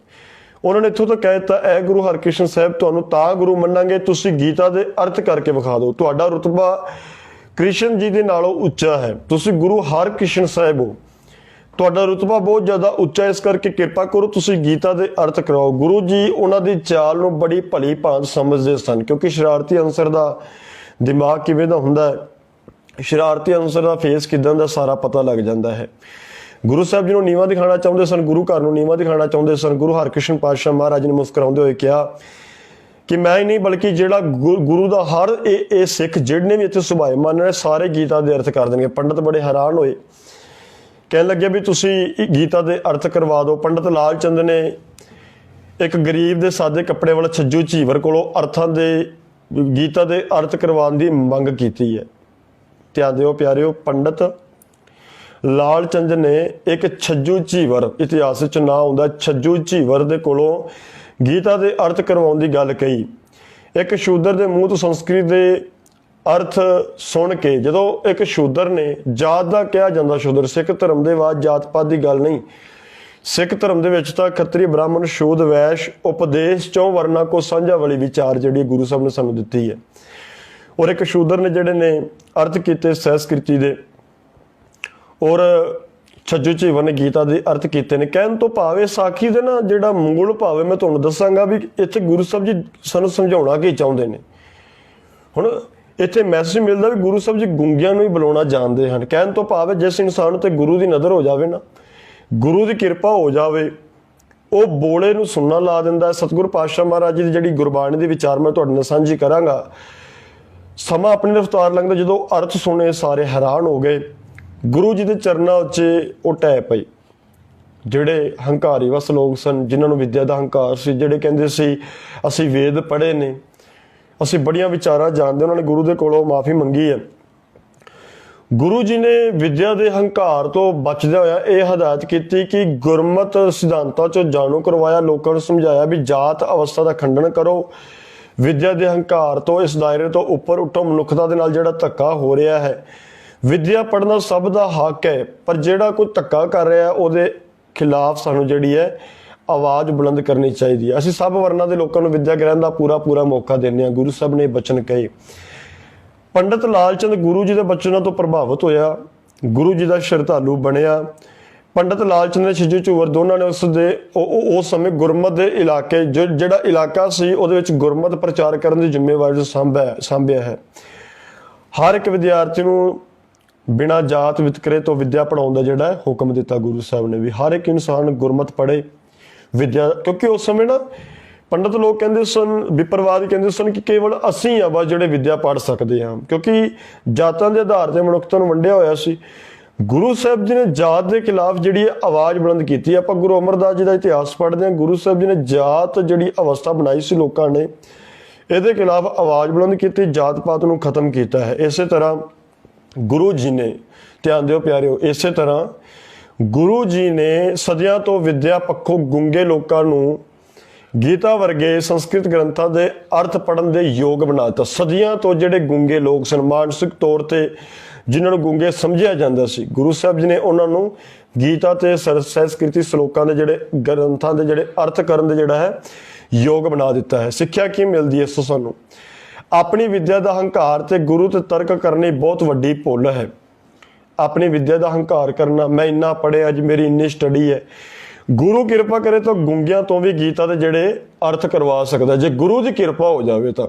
ਉਹਨਾਂ ਨੇ ਇੱਥੋਂ ਤੱਕ ਕਹਿ ਦਿੱਤਾ, ਐ ਗੁਰੂ ਹਰਕ੍ਰਿਸ਼ਨ ਸਾਹਿਬ, ਤੁਹਾਨੂੰ ਤਾਂ ਗੁਰੂ ਮੰਨਾਂਗੇ ਤੁਸੀਂ ਗੀਤਾ ਦੇ ਅਰਥ ਕਰਕੇ ਵਿਖਾ ਦਿਓ। ਤੁਹਾਡਾ ਰੁਤਬਾ ਕ੍ਰਿਸ਼ਨ ਜੀ ਦੇ ਨਾਲੋਂ ਉੱਚਾ ਹੈ। ਤੁਸੀਂ ਗੁਰੂ ਹਰਕ੍ਰਿਸ਼ਨ ਸਾਹਿਬ ਹੋ, ਤੁਹਾਡਾ ਰੁਤਬਾ ਬਹੁਤ ਜ਼ਿਆਦਾ ਉੱਚਾ, ਇਸ ਕਰਕੇ ਕਿਰਪਾ ਕਰੋ ਤੁਸੀਂ ਗੀਤਾ ਦੇ ਅਰਥ ਕਰਾਓ। ਗੁਰੂ ਜੀ ਉਹਨਾਂ ਦੀ ਚਾਲ ਨੂੰ ਬੜੀ ਭਲੀ ਭਾਂਤ ਸਮਝਦੇ ਸਨ, ਕਿਉਂਕਿ ਸ਼ਰਾਰਤੀ ਅਨਸਰ ਦਾ ਦਿਮਾਗ ਕਿਵੇਂ ਦਾ ਹੁੰਦਾ ਹੈ, ਸ਼ਰਾਰਤੀ ਅਨਸਰ ਦਾ ਫੇਸ ਕਿਦਾਂ ਦਾ ਸਾਰਾ ਪਤਾ ਲੱਗ ਜਾਂਦਾ ਹੈ। ਗੁਰੂ ਸਾਹਿਬ ਜੀ ਨੂੰ ਨੀਵਾਂ ਦਿਖਾਉਣਾ ਚਾਹੁੰਦੇ ਸਨ, ਗੁਰੂ ਘਰ ਨੂੰ ਨੀਵਾਂ ਦਿਖਾਉਣਾ ਚਾਹੁੰਦੇ ਸਨ। ਗੁਰੂ ਹਰਕ੍ਰਿਸ਼ਨ ਪਾਤਸ਼ਾਹ ਮਹਾਰਾਜ ਨੇ ਮੁਸਕਰਾਉਂਦੇ ਹੋਏ ਕਿਹਾ ਕਿ ਮੈਂ ਹੀ ਨਹੀਂ ਬਲਕਿ ਜਿਹੜਾ ਗੁਰੂ ਦਾ ਹਰ ਇਹ ਸਿੱਖ ਜਿਹੜੇ ਵੀ ਇੱਥੇ ਸੁਭਾਏਮਾਨ ਨੇ ਸਾਰੇ ਗੀਤਾ ਦੇ ਅਰਥ ਕਰ ਦੇਣਗੇ। ਪੰਡਤ ਬੜੇ ਹੈਰਾਨ ਹੋਏ, ਕਹਿਣ ਲੱਗੇ ਵੀ ਤੁਸੀਂ ਗੀਤਾ ਦੇ ਅਰਥ ਕਰਵਾ ਦਿਓ। ਪੰਡਤ ਲਾਲ ਚੰਦ ਨੇ ਇੱਕ ਗਰੀਬ ਦੇ ਸਾਦੇ ਕੱਪੜੇ ਵਾਲਾ ਛੱਜੂ ਝੀਵਰ ਕੋਲੋਂ ਅਰਥਾਂ ਦੇ ਗੀਤਾ ਦੇ ਅਰਥ ਕਰਵਾਉਣ ਦੀ ਮੰਗ ਕੀਤੀ ਹੈ। ਧਿਆਨ ਦਿਓ ਪਿਆਰਿਓ, ਪੰਡਤ ਲਾਲ ਚੰਦ ਨੇ ਇੱਕ ਛੱਜੂ ਝੀਵਰ, ਇਤਿਹਾਸ ਵਿੱਚ ਨਾਂ ਆਉਂਦਾ ਛੱਜੂ ਝੀਵਰ ਦੇ ਕੋਲੋਂ ਗੀਤਾ ਦੇ ਅਰਥ ਕਰਵਾਉਣ ਦੀ ਗੱਲ ਕਹੀ। ਇੱਕ ਸ਼ੂਦਰ ਦੇ ਮੂੰਹ ਤੋਂ ਸੰਸਕ੍ਰਿਤ ਦੇ ਅਰਥ ਸੁਣ ਕੇ, ਜਦੋਂ ਇੱਕ ਸ਼ੂਦਰ ਨੇ, ਜਾਤ ਦਾ ਕਿਹਾ ਜਾਂਦਾ ਸ਼ੂਦਰ, ਸਿੱਖ ਧਰਮ ਦੇ ਬਾਅਦ ਜਾਤ ਪਾਤ ਦੀ ਗੱਲ ਨਹੀਂ। ਸਿੱਖ ਧਰਮ ਦੇ ਵਿੱਚ ਤਾਂ ਖੱਤਰੀ, ਬ੍ਰਾਹਮਣ, ਸ਼ੂਦ, ਵੈਸ਼, ਉਪਦੇਸ਼ ਚੋਂ ਵਰਨਾ ਕੋ ਸਾਂਝਾ ਵਾਲੀ ਵਿਚਾਰ ਜਿਹੜੀ ਗੁਰੂ ਸਾਹਿਬ ਨੇ ਸਾਨੂੰ ਦਿੱਤੀ ਹੈ। ਔਰ ਇੱਕ ਸ਼ੂਦਰ ਨੇ ਜਿਹੜੇ ਨੇ ਅਰਥ ਕੀਤੇ ਸੰਸਕ੍ਰਿਤੀ ਦੇ, ਔਰ ਛੱਜੂ ਝੀਵਰ ਨੇ ਗੀਤਾ ਦੇ ਅਰਥ ਕੀਤੇ ਨੇ। ਕਹਿਣ ਤੋਂ ਭਾਵੇਂ ਸਾਖੀ ਦੇ ਨਾ ਜਿਹੜਾ ਮੂਲ ਭਾਵੇਂ ਮੈਂ ਤੁਹਾਨੂੰ ਦੱਸਾਂਗਾ ਵੀ ਇੱਥੇ ਗੁਰੂ ਸਾਹਿਬ ਜੀ ਸਾਨੂੰ ਸਮਝਾਉਣਾ ਕੀ ਚਾਹੁੰਦੇ ਨੇ। ਹੁਣ ਇੱਥੇ ਮੈਸੇਜ ਮਿਲਦਾ ਵੀ ਗੁਰੂ ਸਾਹਿਬ ਜੀ ਗੂੰਗਿਆਂ ਨੂੰ ਹੀ ਬੁਲਾਉਣਾ ਜਾਣਦੇ ਹਨ। ਕਹਿਣ ਤੋਂ ਭਾਵ ਹੈ ਜਿਸ ਇਨਸਾਨ ਉੱਤੇ ਗੁਰੂ ਦੀ ਨਜ਼ਰ ਹੋ ਜਾਵੇ ਨਾ, ਗੁਰੂ ਦੀ ਕਿਰਪਾ ਹੋ ਜਾਵੇ, ਉਹ ਬੋਲੇ ਨੂੰ ਸੁਣਨਾ ਲਾ ਦਿੰਦਾ। ਸਤਿਗੁਰੂ ਪਾਤਸ਼ਾਹ ਮਹਾਰਾਜ ਜੀ ਦੀ ਜਿਹੜੀ ਗੁਰਬਾਣੀ ਦੇ ਵਿਚਾਰ ਮੈਂ ਤੁਹਾਡੇ ਨਾਲ ਸਾਂਝੀ ਕਰਾਂਗਾ। ਸਮਾਂ ਆਪਣੀ ਰਫਤਾਰ ਲੰਘਦਾ, ਜਦੋਂ ਅਰਥ ਸੁਣੇ ਸਾਰੇ ਹੈਰਾਨ ਹੋ ਗਏ। ਗੁਰੂ ਜੀ ਦੇ ਚਰਨਾਂ ਉੱਤੇ ਉਹ ਢਹਿ ਪਈ। ਜਿਹੜੇ ਹੰਕਾਰੀ ਵਸ ਲੋਕ ਸਨ, ਜਿਨ੍ਹਾਂ ਨੂੰ ਵਿਦਿਆ ਦਾ ਹੰਕਾਰ ਸੀ, ਜਿਹੜੇ ਕਹਿੰਦੇ ਸੀ ਅਸੀਂ ਵੇਦ ਪੜ੍ਹੇ ਨੇ, ਅਸੀਂ ਬੜੀਆਂ ਵਿਚਾਰਾਂ ਜਾਣਦੇ, ਉਹਨਾਂ ਨੇ ਗੁਰੂ ਦੇ ਕੋਲੋਂ ਮਾਫੀ ਮੰਗੀ ਹੈ। ਗੁਰੂ ਜੀ ਨੇ ਵਿਦਿਆ ਦੇ ਹੰਕਾਰ ਤੋਂ ਬਚਦਿਆਂ ਹੋਇਆ ਇਹ ਹਦਾਇਤ ਕੀਤੀ ਕਿ ਗੁਰਮਤ ਸਿਧਾਂਤਾਂ ਚੋਂ ਜਾਣੂ ਕਰਵਾਇਆ, ਲੋਕਾਂ ਨੂੰ ਸਮਝਾਇਆ ਵੀ ਜਾਤ ਅਵਸਥਾ ਦਾ ਖੰਡਨ ਕਰੋ, ਵਿਦਿਆ ਦੇ ਹੰਕਾਰ ਤੋਂ ਇਸ ਦਾਇਰੇ ਤੋਂ ਉੱਪਰ ਉੱਠੋ। ਮਨੁੱਖਤਾ ਦੇ ਨਾਲ ਜਿਹੜਾ ਧੱਕਾ ਹੋ ਰਿਹਾ ਹੈ, ਵਿਦਿਆ ਪੜ੍ਹਨਾ ਸਭ ਦਾ ਹੱਕ ਹੈ, ਪਰ ਜਿਹੜਾ ਕੋਈ ਧੱਕਾ ਕਰ ਰਿਹਾ ਉਹਦੇ ਖਿਲਾਫ ਸਾਨੂੰ ਜਿਹੜੀ ਹੈ ਆਵਾਜ਼ ਬੁਲੰਦ ਕਰਨੀ ਚਾਹੀਦੀ ਹੈ। ਅਸੀਂ ਸਭ ਵਰਨਾਂ ਦੇ ਲੋਕਾਂ ਨੂੰ ਵਿਦਿਆ ਗ੍ਰਹਿਣ ਦਾ ਪੂਰਾ ਮੌਕਾ ਦਿੰਦੇ ਹਾਂ। ਗੁਰੂ ਸਾਹਿਬ ਨੇ ਬਚਨ ਕਹੇ। ਪੰਡਤ ਲਾਲ ਚੰਦ ਗੁਰੂ ਜੀ ਦੇ ਬਚਨਾਂ ਤੋਂ ਪ੍ਰਭਾਵਿਤ ਹੋਇਆ, ਗੁਰੂ ਜੀ ਦਾ ਸ਼ਰਧਾਲੂ ਬਣਿਆ। ਪੰਡਤ ਲਾਲ ਚੰਦ ਨੇ ਛਿਜੂ ਝੂਵਰ ਦੋਨਾਂ ਨੇ ਉਸ ਸਮੇਂ ਗੁਰਮਤ ਦੇ ਇਲਾਕੇ ਜਿਹੜਾ ਇਲਾਕਾ ਸੀ ਉਹਦੇ ਵਿੱਚ ਗੁਰਮਤ ਪ੍ਰਚਾਰ ਕਰਨ ਦੀ ਜ਼ਿੰਮੇਵਾਰੀ ਸੰਭਿਆ ਹੈ। ਹਰ ਇੱਕ ਵਿਦਿਆਰਥੀ ਨੂੰ ਬਿਨਾਂ ਜਾਤ ਵਿਤਕਰੇ ਤੋਂ ਵਿਦਿਆ ਪੜਾਉਣ ਦਾ ਜਿਹੜਾ ਹੁਕਮ ਦਿੱਤਾ ਗੁਰੂ ਸਾਹਿਬ ਨੇ ਵੀ ਹਰ ਇੱਕ ਇਨਸਾਨ ਗੁਰਮਤ ਪੜ੍ਹੇ ਵਿਦਿਆ। ਕਿਉਂਕਿ ਉਸ ਸਮੇਂ ਨਾ ਪੰਡਤ ਲੋਕ ਕਹਿੰਦੇ ਸਨ, ਵਿਪਰਵਾਦੀ ਕਹਿੰਦੇ ਸਨ ਕਿ ਕੇਵਲ ਅਸੀਂ ਆ ਜਿਹੜੇ ਵਿਦਿਆ ਪੜ੍ਹ ਸਕਦੇ ਹਾਂ, ਕਿਉਂਕਿ ਜਾਤਾਂ ਦੇ ਆਧਾਰ ਤੇ ਮਨੁੱਖਤਾ ਨੂੰ ਵੰਡਿਆ ਹੋਇਆ ਸੀ। ਗੁਰੂ ਸਾਹਿਬ ਜੀ ਨੇ ਜਾਤ ਦੇ ਖਿਲਾਫ ਜਿਹੜੀ ਆਵਾਜ਼ ਬੁਲੰਦ ਕੀਤੀ। ਆਪਾਂ ਗੁਰੂ ਅਮਰਦਾਸ ਜੀ ਦਾ ਇਤਿਹਾਸ ਪੜ੍ਹਦੇ ਹਾਂ, ਗੁਰੂ ਸਾਹਿਬ ਜੀ ਨੇ ਜਾਤ ਜਿਹੜੀ ਅਵਸਥਾ ਬਣਾਈ ਸੀ ਲੋਕਾਂ ਨੇ, ਇਹਦੇ ਖਿਲਾਫ ਆਵਾਜ਼ ਬੁਲੰਦ ਕੀਤੀ, ਜਾਤ ਪਾਤ ਨੂੰ ਖਤਮ ਕੀਤਾ ਹੈ। ਇਸੇ ਤਰ੍ਹਾਂ ਗੁਰੂ ਜੀ ਨੇ, ਧਿਆਨ ਦਿਓ ਪਿਆਰਿਓ, ਇਸੇ ਤਰ੍ਹਾਂ ਗੁਰੂ ਜੀ ਨੇ ਸਦੀਆਂ ਤੋਂ ਵਿਦਿਆ ਪੱਖੋਂ ਗੁੰਗੇ ਲੋਕਾਂ ਨੂੰ ਗੀਤਾ ਵਰਗੇ ਸੰਸਕ੍ਰਿਤ ਗ੍ਰੰਥਾਂ ਦੇ ਅਰਥ ਪੜ੍ਹਨ ਦੇ ਯੋਗ ਬਣਾ ਦਿੱਤਾ। ਸਦੀਆਂ ਤੋਂ ਜਿਹੜੇ ਗੁੰਗੇ ਲੋਕ ਸਨ, ਮਾਨਸਿਕ ਤੌਰ ਤੇ ਜਿਨ੍ਹਾਂ ਨੂੰ ਗੁੰਗੇ ਸਮਝਿਆ ਜਾਂਦਾ ਸੀ, ਗੁਰੂ ਸਾਹਿਬ ਜੀ ਨੇ ਉਹਨਾਂ ਨੂੰ ਗੀਤਾ ਤੇ ਸੰਸਕ੍ਰਿਤੀ ਸ਼ਲੋਕਾਂ ਦੇ ਜਿਹੜੇ ਗ੍ਰੰਥਾਂ ਦੇ ਜਿਹੜੇ ਅਰਥ ਕਰਨ ਦੇ ਜਿਹੜਾ ਹੈ ਯੋਗ ਬਣਾ ਦਿੱਤਾ ਹੈ। ਸਿੱਖਿਆ ਕੀ ਮਿਲਦੀ ਹੈ ਇਸ ਤੋਂ ਸਾਨੂੰ? ਆਪਣੀ ਵਿਦਿਆ ਦਾ ਹੰਕਾਰ ਤੇ ਗੁਰੂ ਤੇ ਤਰਕ ਕਰਨੀ ਬਹੁਤ ਵੱਡੀ ਭੁੱਲ ਹੈ। ਆਪਣੀ ਵਿਦਿਆ ਦਾ ਹੰਕਾਰ ਕਰਨਾ, ਮੈਂ ਇੰਨਾ ਪੜ੍ਹਿਆ, ਅੱਜ ਮੇਰੀ ਇੰਨੀ ਸਟੱਡੀ ਹੈ। ਗੁਰੂ ਕਿਰਪਾ ਕਰੇ ਤਾਂ ਗੁੰਗਿਆਂ ਤੋਂ ਵੀ ਗੀਤਾ ਦੇ ਜਿਹੜੇ ਅਰਥ ਕਰਵਾ ਸਕਦਾ, ਜੇ ਗੁਰੂ ਦੀ ਕਿਰਪਾ ਹੋ ਜਾਵੇ ਤਾਂ।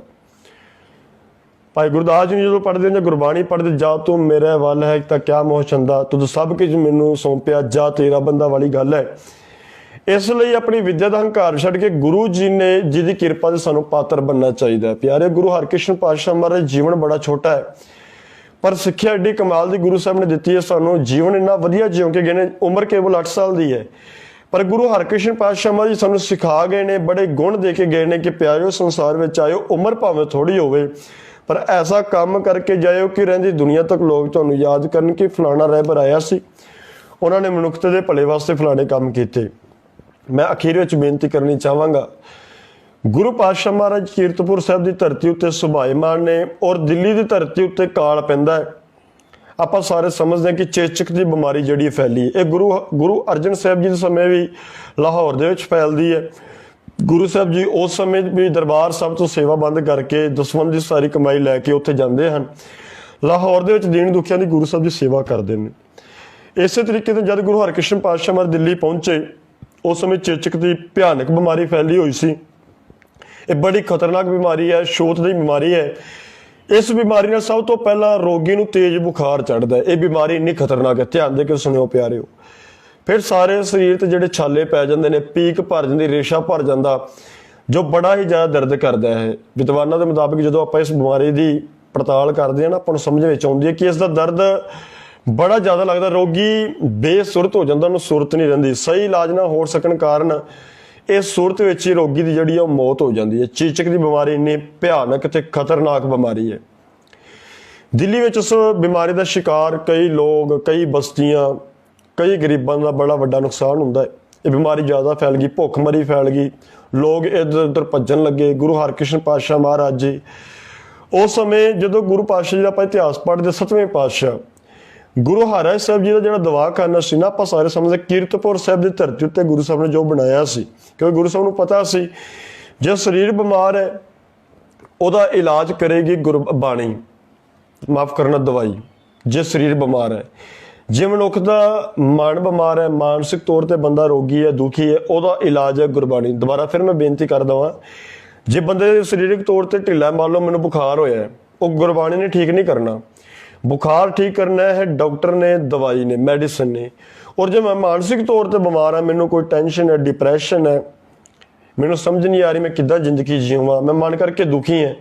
ਭਾਈ ਗੁਰਦਾਸ ਜੀ ਜਦੋਂ ਪੜ੍ਹਦੇ ਜਾਂ ਗੁਰਬਾਣੀ ਪੜ੍ਹਦੇ, ਜਾ ਤੂੰ ਮੇਰੇ ਵੱਲ ਹੈ ਤਾਂ ਕਿਆ ਮੋਹ ਚੰਦਾ, ਤੁਧ ਸਭ ਕੁਝ ਮੈਨੂੰ ਸੌਂਪਿਆ, ਜਾ ਤੇਰਾ ਬੰਦਾ ਵਾਲੀ ਗੱਲ ਹੈ। ਇਸ ਲਈ ਆਪਣੀ ਵਿਦਿਆ ਦਾ ਹੰਕਾਰ ਛੱਡ ਕੇ ਗੁਰੂ ਜੀ ਨੇ ਜਿਹਦੀ ਕਿਰਪਾ ਦੇ ਸਾਨੂੰ ਪਾਤਰ ਬਣਨਾ ਚਾਹੀਦਾ ਹੈ। ਪਿਆਰੇ ਗੁਰੂ ਹਰਕ੍ਰਿਸ਼ਨ ਪਾਤਸ਼ਾਹ ਮਹਾਰਾਜ ਜੀਵਨ ਬੜਾ ਛੋਟਾ ਹੈ, ਪਰ ਸਿੱਖਿਆ ਐਡੀ ਕਮਾਲ ਦੀ ਗੁਰੂ ਸਾਹਿਬ ਨੇ ਦਿੱਤੀ ਹੈ ਸਾਨੂੰ। ਜੀਵਨ ਇੰਨਾ ਵਧੀਆ ਜਿਉਂ ਕੇ ਗਏ ਨੇ, ਉਮਰ ਕੇਵਲ 8 ਸਾਲ ਦੀ ਹੈ, ਪਰ ਗੁਰੂ ਹਰਕ੍ਰਿਸ਼ਨ ਪਾਤਸ਼ਾਹ ਮਹਾਰਾਜ ਸਾਨੂੰ ਸਿਖਾ ਗਏ ਨੇ, ਬੜੇ ਗੁਣ ਦੇ ਕੇ ਗਏ ਨੇ ਕਿ ਪਿਆਰਿਓ ਸੰਸਾਰ ਵਿੱਚ ਆਇਓ, ਉਮਰ ਭਾਵੇਂ ਥੋੜੀ ਹੋਵੇ ਪਰ ਐਸਾ ਕੰਮ ਕਰਕੇ ਜਾਇਓ ਕਿ ਰਹਿੰਦੀ ਦੁਨੀਆ ਤੱਕ ਲੋਕ ਤੁਹਾਨੂੰ ਯਾਦ ਕਰਨ ਕਿ ਫਲਾਣਾ ਰਹਿਬਰ ਆਇਆ ਸੀ, ਉਹਨਾਂ ਨੇ ਮਨੁੱਖਤਾ ਦੇ ਭਲੇ ਵਾਸਤੇ ਫਲਾਣੇ ਕੰਮ ਕੀਤੇ। ਮੈਂ ਅਖੀਰ ਵਿੱਚ ਬੇਨਤੀ ਕਰਨੀ ਚਾਹਾਂਗਾ, ਗੁਰੂ ਪਾਤਸ਼ਾਹ ਮਹਾਰਾਜ ਕੀਰਤਪੁਰ ਸਾਹਿਬ ਦੀ ਧਰਤੀ ਉੱਤੇ ਸੁਭਾਏਮਾਨ ਨੇ ਔਰ ਦਿੱਲੀ ਦੀ ਧਰਤੀ ਉੱਤੇ ਕਾਲ ਪੈਂਦਾ ਹੈ। ਆਪਾਂ ਸਾਰੇ ਸਮਝਦੇ ਹਾਂ ਕਿ ਚੇਚਕ ਦੀ ਬਿਮਾਰੀ ਜਿਹੜੀ ਫੈਲੀ, ਇਹ ਗੁਰੂ ਅਰਜਨ ਸਾਹਿਬ ਜੀ ਦੇ ਸਮੇਂ ਵੀ ਲਾਹੌਰ ਦੇ ਵਿੱਚ ਫੈਲਦੀ ਹੈ। ਗੁਰੂ ਸਾਹਿਬ ਜੀ ਉਸ ਸਮੇਂ ਵੀ ਦਰਬਾਰ ਸਾਹਿਬ ਤੋਂ ਸੇਵਾ ਬੰਦ ਕਰਕੇ ਦਸਵੰਧ ਦੀ ਸਾਰੀ ਕਮਾਈ ਲੈ ਕੇ ਉੱਥੇ ਜਾਂਦੇ ਹਨ, ਲਾਹੌਰ ਦੇ ਵਿੱਚ ਦੀਨ ਦੁਖੀਆਂ ਦੀ ਗੁਰੂ ਸਾਹਿਬ ਦੀ ਸੇਵਾ ਕਰਦੇ ਨੇ। ਇਸੇ ਤਰੀਕੇ ਨਾਲ ਜਦ ਗੁਰੂ ਹਰਕ੍ਰਿਸ਼ਨ ਪਾਤਸ਼ਾਹ ਮਹਾਰਾਜ ਦਿੱਲੀ ਪਹੁੰਚੇ, ਉਸ ਸਮੇਂ ਚੇਚਕ ਦੀ ਭਿਆਨਕ ਬਿਮਾਰੀ ਫੈਲੀ ਹੋਈ ਸੀ। ਇਹ ਬੜੀ ਖਤਰਨਾਕ ਬਿਮਾਰੀ ਹੈ, ਛੂਤ ਦੀ ਬਿਮਾਰੀ ਹੈ। ਇਸ ਬਿਮਾਰੀ ਨਾਲ ਸਭ ਤੋਂ ਪਹਿਲਾਂ ਰੋਗੀ ਨੂੰ ਤੇਜ਼ ਬੁਖਾਰ ਚੜ੍ਹਦਾ ਹੈ। ਇਹ ਬਿਮਾਰੀ ਇੰਨੀ ਖਤਰਨਾਕ ਹੈ, ਧਿਆਨ ਦੇ ਕੇ ਸੁਣਿਓ ਪਿਆਰਿਓ। ਫਿਰ ਸਾਰੇ ਸਰੀਰ ਤੇ ਜਿਹੜੇ ਛਾਲੇ ਪੈ ਜਾਂਦੇ ਨੇ, ਪੀਕ ਭਰ ਜਾਂਦੀ, ਰੇਸ਼ਾ ਭਰ ਜਾਂਦਾ, ਜੋ ਬੜਾ ਹੀ ਜ਼ਿਆਦਾ ਦਰਦ ਕਰਦਾ ਹੈ। ਵਿਦਵਾਨਾਂ ਦੇ ਮੁਤਾਬਿਕ ਜਦੋਂ ਆਪਾਂ ਇਸ ਬਿਮਾਰੀ ਦੀ ਪੜਤਾਲ ਕਰਦੇ ਹਾਂ ਨਾ, ਆਪਾਂ ਨੂੰ ਸਮਝ ਵਿੱਚ ਆਉਂਦੀ ਹੈ ਕਿ ਇਸ ਦਾ ਦਰਦ ਬੜਾ ਜ਼ਿਆਦਾ ਲੱਗਦਾ। ਰੋਗੀ ਬੇਸੁਰਤ ਹੋ ਜਾਂਦਾ, ਉਹਨੂੰ ਸੁਰਤ ਨਹੀਂ ਰਹਿੰਦੀ। ਸਹੀ ਇਲਾਜ ਨਾ ਹੋ ਸਕਣ ਕਾਰਨ ਇਸ ਸੂਰਤ ਵਿੱਚ ਹੀ ਰੋਗੀ ਦੀ ਜਿਹੜੀ ਉਹ ਮੌਤ ਹੋ ਜਾਂਦੀ ਹੈ। ਚੇਚਕ ਦੀ ਬਿਮਾਰੀ ਇੰਨੀ ਭਿਆਨਕ ਤੇ ਖਤਰਨਾਕ ਬਿਮਾਰੀ ਹੈ। ਦਿੱਲੀ ਵਿੱਚ ਇਸ ਬਿਮਾਰੀ ਦਾ ਸ਼ਿਕਾਰ ਕਈ ਲੋਕ, ਕਈ ਬਸਤੀਆਂ, ਕਈ ਗਰੀਬਾਂ ਦਾ ਬੜਾ ਵੱਡਾ ਨੁਕਸਾਨ ਹੁੰਦਾ ਹੈ। ਇਹ ਬਿਮਾਰੀ ਜ਼ਿਆਦਾ ਫੈਲ ਗਈ, ਭੁੱਖਮਰੀ ਫੈਲ ਗਈ, ਲੋਕ ਇੱਧਰ ਉੱਧਰ ਭੱਜਣ ਲੱਗੇ। ਗੁਰੂ ਹਰਕ੍ਰਿਸ਼ਨ ਪਾਤਸ਼ਾਹ ਮਹਾਰਾਜ ਜੀ ਉਸ ਸਮੇਂ ਜਦੋਂ ਗੁਰੂ ਪਾਤਸ਼ਾਹ ਜੀ ਦਾ ਆਪਾਂ ਇਤਿਹਾਸ ਪੜ੍ਹਦੇ, 7ਵੇਂ ਪਾਤਸ਼ਾਹ ਗੁਰੂ ਹਰਿ ਸਾਹਿਬ ਜੀ ਦਾ ਜਿਹੜਾ ਦਵਾਖਾਨਾ ਸੀ ਨਾ, ਆਪਾਂ ਸਾਰੇ ਸਮਝਦੇ ਕੀਰਤਪੁਰ ਸਾਹਿਬ ਦੀ ਧਰਤੀ ਉੱਤੇ ਗੁਰੂ ਸਾਹਿਬ ਨੇ ਜੋ ਬਣਾਇਆ ਸੀ, ਕਿਉਂਕਿ ਗੁਰੂ ਸਾਹਿਬ ਨੂੰ ਪਤਾ ਸੀ ਜੇ ਸਰੀਰ ਬਿਮਾਰ ਹੈ ਉਹਦਾ ਇਲਾਜ ਕਰੇਗੀ ਗੁਰਬਾਣੀ, ਮਾਫ ਕਰਨਾ ਦਵਾਈ। ਜੇ ਸਰੀਰ ਬਿਮਾਰ ਹੈ, ਜੇ ਮਨੁੱਖ ਦਾ ਮਨ ਬਿਮਾਰ ਹੈ, ਮਾਨਸਿਕ ਤੌਰ ਤੇ ਬੰਦਾ ਰੋਗੀ ਹੈ, ਦੁਖੀ ਹੈ, ਉਹਦਾ ਇਲਾਜ ਹੈ ਗੁਰਬਾਣੀ। ਦੁਬਾਰਾ ਫਿਰ ਮੈਂ ਬੇਨਤੀ ਕਰਦਾ ਹਾਂ, ਜੇ ਬੰਦੇ ਸਰੀਰਕ ਤੌਰ ਤੇ ਢਿੱਲਾ, ਮੰਨ ਲਓ ਮੈਨੂੰ ਬੁਖਾਰ ਹੋਇਆ, वो गुरबाणी ने ठीक नहीं करना। बुखार ठीक करना है डॉक्टर ने, दवाई ने, मेडिसिन ने। और जब मैं मानसिक तौर पर बीमार हाँ, मैनू कोई टेंशन है, डिप्रैशन है, मैनू समझ नहीं आ रही मैं किद्दां जिंदगी जीवां, मैं मन करके दुखी है,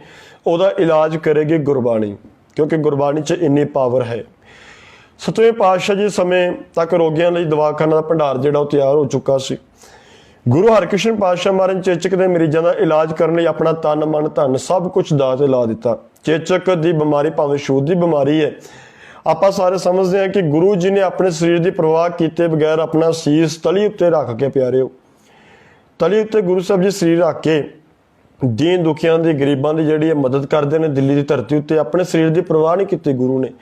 ਉਹਦਾ इलाज करेगी गुरबाणी, क्योंकि गुरबाणी 'ਚ ਇੰਨੀ पावर है। सतवें पातशाह जी समय तक रोगियों ਲਈ दवाखाना ਦਾ ਭੰਡਾਰ ਜਿਹੜਾ ਉਹ ਤਿਆਰ ਹੋ ਚੁੱਕਾ ਸੀ। गुरु हरकृष्ण पातशाह महाराज ने चेचक के मरीजों का इलाज करने ਲਈ अपना तन मन धन सब कुछ दाਅ ਤੇ ਲਾ ਦਿੱਤਾ। चेचक की बीमारी भावें छूत की बीमारी है, आप सारे समझते हैं कि गुरु जी ने अपने शरीर की परवाह किए बगैर अपना शीस तली उत्ते रख के, प्यारे हो, तली उत्ते गुरु साहब जी शरीर रख के दीन दुखियां की गरीबों की जिहड़ी मदद करते हैं। दिल्ली की धरती उत्ते अपने शरीर की परवाह नहीं की गुरु ने,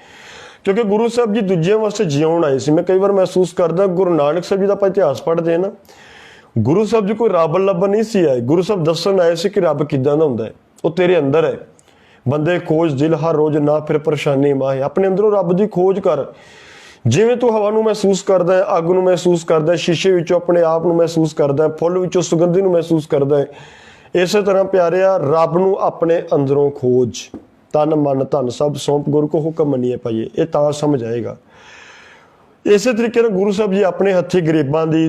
क्योंकि गुरु साहब जी दूजियां वास्ते जिउण आए सी। मैं कई बार महसूस करदा गुरु नानक साहब जी का आप इतिहास पढ़ते हैं ना, गुरु साहब जी कोई रब लभन नहीं सी आए, गुरु साहब दसन आए सी कि रब किदां दा हुंदा है, वो तेरे अंदर है। बंदे खोज दिल हर रोज ना फिर परेशानी माहे, अपने अंदरों रब की खोज कर। जिवें तू हवा नूं महसूस करदा है, अग नूं महसूस करदा है, शीशे विचों अपने आप नूं महसूस करदा है, फुੱਲ विचों सुगंधी नूं महसूस करदा है, इस तरह प्यारिया रब नूं अपने अंदरों खोज। तन मन धन सब सौंप गुरु को हुक्म मनीए पाइए, ये तां समझ आएगा। इस तरीके नाल गुरु साहब जी अपने हत्थी गरीबां दी,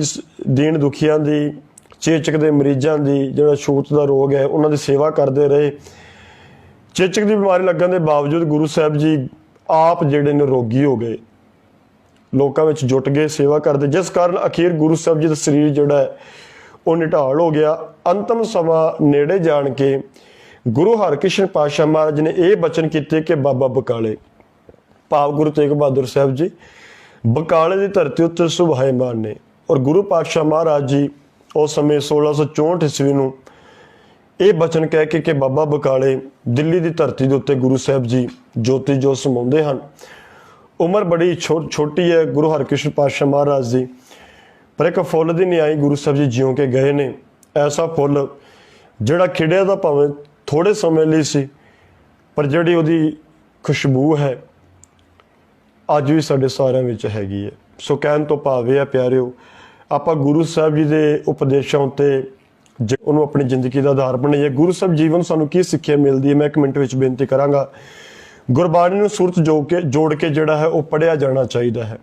दीन दुखियां दी, चेचक के मरीजों की जिहड़ा छूत का रोग है उन्हां दी सेवा करते रहे। चेचक की बीमारी लगन के बावजूद गुरु साहब जी आप जिहड़े ने रोगी हो गए, लोकां विच जुट गए, सेवा करते, जिस कारण अखीर गुरु साहब जी का शरीर जिहड़ा है वो निढाल हो गया। अंतिम समा नेड़े जान के गुरु हरकृष्ण पातशाह महाराज ने यह बचन किए कि बाबा बकाले, भाव गुरु तेग बहादुर साहब जी बकाले की धरती उत्ते सुभाएमान ने। और गुरु पातशाह महाराज जी उस समय 1664 ईस्वी नूं ये बचन कह के बाबा बकाले दिल्ली की धरती के उत्ते गुरु साहब जी ज्योति जो समाउंदे हन। उम्र बड़ी छोटी है गुरु हरकृष्ण पातशाह महाराज जी, पर एक फुੱਲ दी न्याई गुरु साहब जी जिउं के गए ने। ऐसा फुੱਲ जिहड़ा खिड़िया दा भावें थोड़े समय लिए सी, पर जिहड़ी उहदी खुशबू है अज भी साडे सारिਆਂ ਵਿੱਚ हैगी है। सो कहण तो भाव यह है प्यारिओ, आपां गुरु साहब जी के उपदेशों उत्ते उन्होंने अपनी जिंदगी का आधार बनाइए। गुरु साहब जीवन सानू की सिक्ख्या मिलती है, मैं एक मिनट में बेनती करांगा। गुरबाणी नूं सुरत जोड़ के जिहड़ा है वो पढ़िया जाना चाहिए है।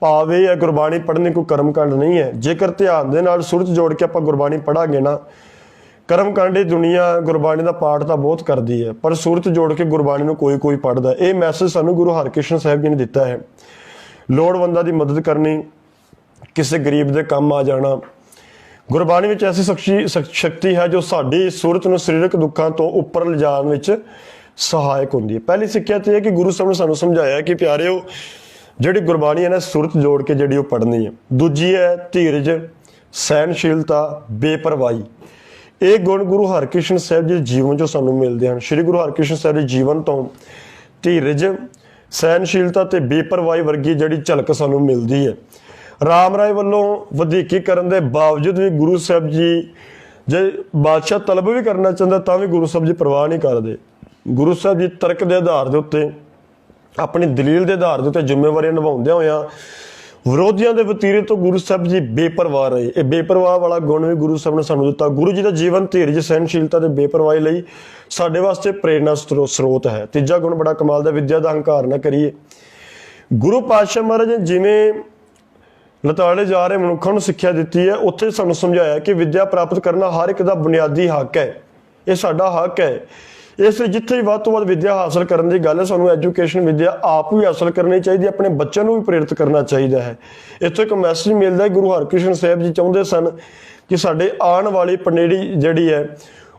भाव यह है गुरबाणी पढ़ने कोई कर्म कांड नहीं है। जेकर ध्यान दे नाल सुरत जोड़ के आपां गुरबाणी पढ़ांगे ना, कर्म कांडी दुनिया गुरबाणी का पाठ तो बहुत करती है, पर सुरत जोड़ के गुरबाणी नूं कोई पढ़दा। ये मैसेज सानू गुरु हरकृष्ण साहब जी ने दिता है। लोड़वंदां दी मदद करनी, किसी गरीब दे काम आ जाना, गुरबाणी में ऐसी शक्ति है जो साडी सूरत नूं सरीरक दुखों तो उपर ले जाण विच सहायक होंदी है। पहली सिक्ख्या तो यह कि गुरु साहब ने सानू समझाया कि प्यारिओ जिहड़ी गुरबाणी है ना सूरत जोड़ के जिहड़ी पढ़नी है। दूजी है धीरज, सहनशीलता, बेपरवाही। ये गुण गुरु हरकृष्ण साहब जी जीवन जो सानू मिलते हैं। श्री गुरु हरकृष्ण साहब जी जीवन तो धीरज, सहनशीलता ते बेपरवाही वर्गी जिहड़ी झलक सानू मिलती है। राम राय वालों वधीकी करन दे बावजूद भी गुरु साहब जी जे बादशाह तलब भी करना चाहता तां भी गुरु साहब जी परवाह नहीं करते। गुरु साहब जी तर्क के आधार के उत्ते, अपनी दलील के आधार के उत्ते जिम्मेवारियां निभाउंदे होया विरोधियों के वतीरे तो गुरु साहब जी बेपरवाह रहे। ये बेपरवाह वाला गुण भी गुरु साहब ने सानू दिता। गुरु जी का जीवन धीरज, सहनशीलता ते बेपरवाही लई साडे वास्ते प्रेरणा स्रोत है। तीजा गुण बड़ा कमाल दा, विद्या दा हंकार ना करिए। गुरु पातशाह महाराज ने जिवें लताड़े जा रहे मनुखों को सिक्ख्या दी है, उत्थे सानू समझाया कि विद्या प्राप्त करना हर एक का बुनियादी हक है, ये साडा हक है। इसलिए जिथे भी वध तो वध विद्या हासिल करने की गल है, सानू एजुकेशन विद्या आप भी हासिल करनी चाहिए, अपने बच्चों को भी प्रेरित करना चाहिए है। इत्थों एक मैसेज मिलता है, गुरु हरकृष्ण साहब जी चाहते सन कि साडे आने वाली पनेड़ी जिहड़ी है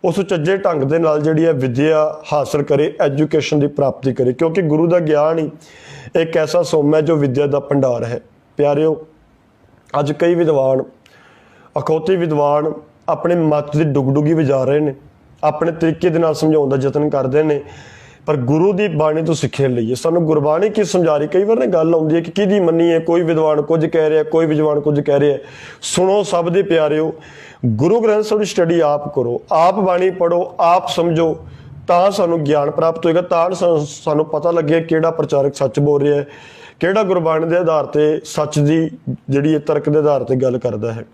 उस सुचज्जे ढंग दे नाल जिहड़ी है विद्या हासिल करे, एजुकेशन की प्राप्ति करे, क्योंकि गुरु का ज्ञान ही एक ऐसा सोम है जो विद्या का भंडार है। प्यारिओ अज कई विद्वान, अखौती विद्वान अपने मत की डुगडुगी वजा रहे हैं, अपने तरीके दे नाल समझाउण दा यतन करते हैं, पर गुरु की बाणी तो सिक्ख्या लईए। सानू गुरबाणी की समझा रही, कई बार गल आउंदी है कि किहदी मन्नीए, कोई विद्वान कुछ कह रहा है, कोई विद्वान कुछ कह रहा है। सुनो सब दे प्यारिओ, गुरु ग्रंथ साहिब की स्टडी आप करो, आप बाणी पढ़ो, आप समझो, तां सानू ज्ञान प्राप्त होएगा, तां सानू पता लगे किहड़ा प्रचारक सच बोल रहा है, किहड़ा गुरबाणी के आधार पर सच की जिहड़ी तर्क के आधार पर गल करता है।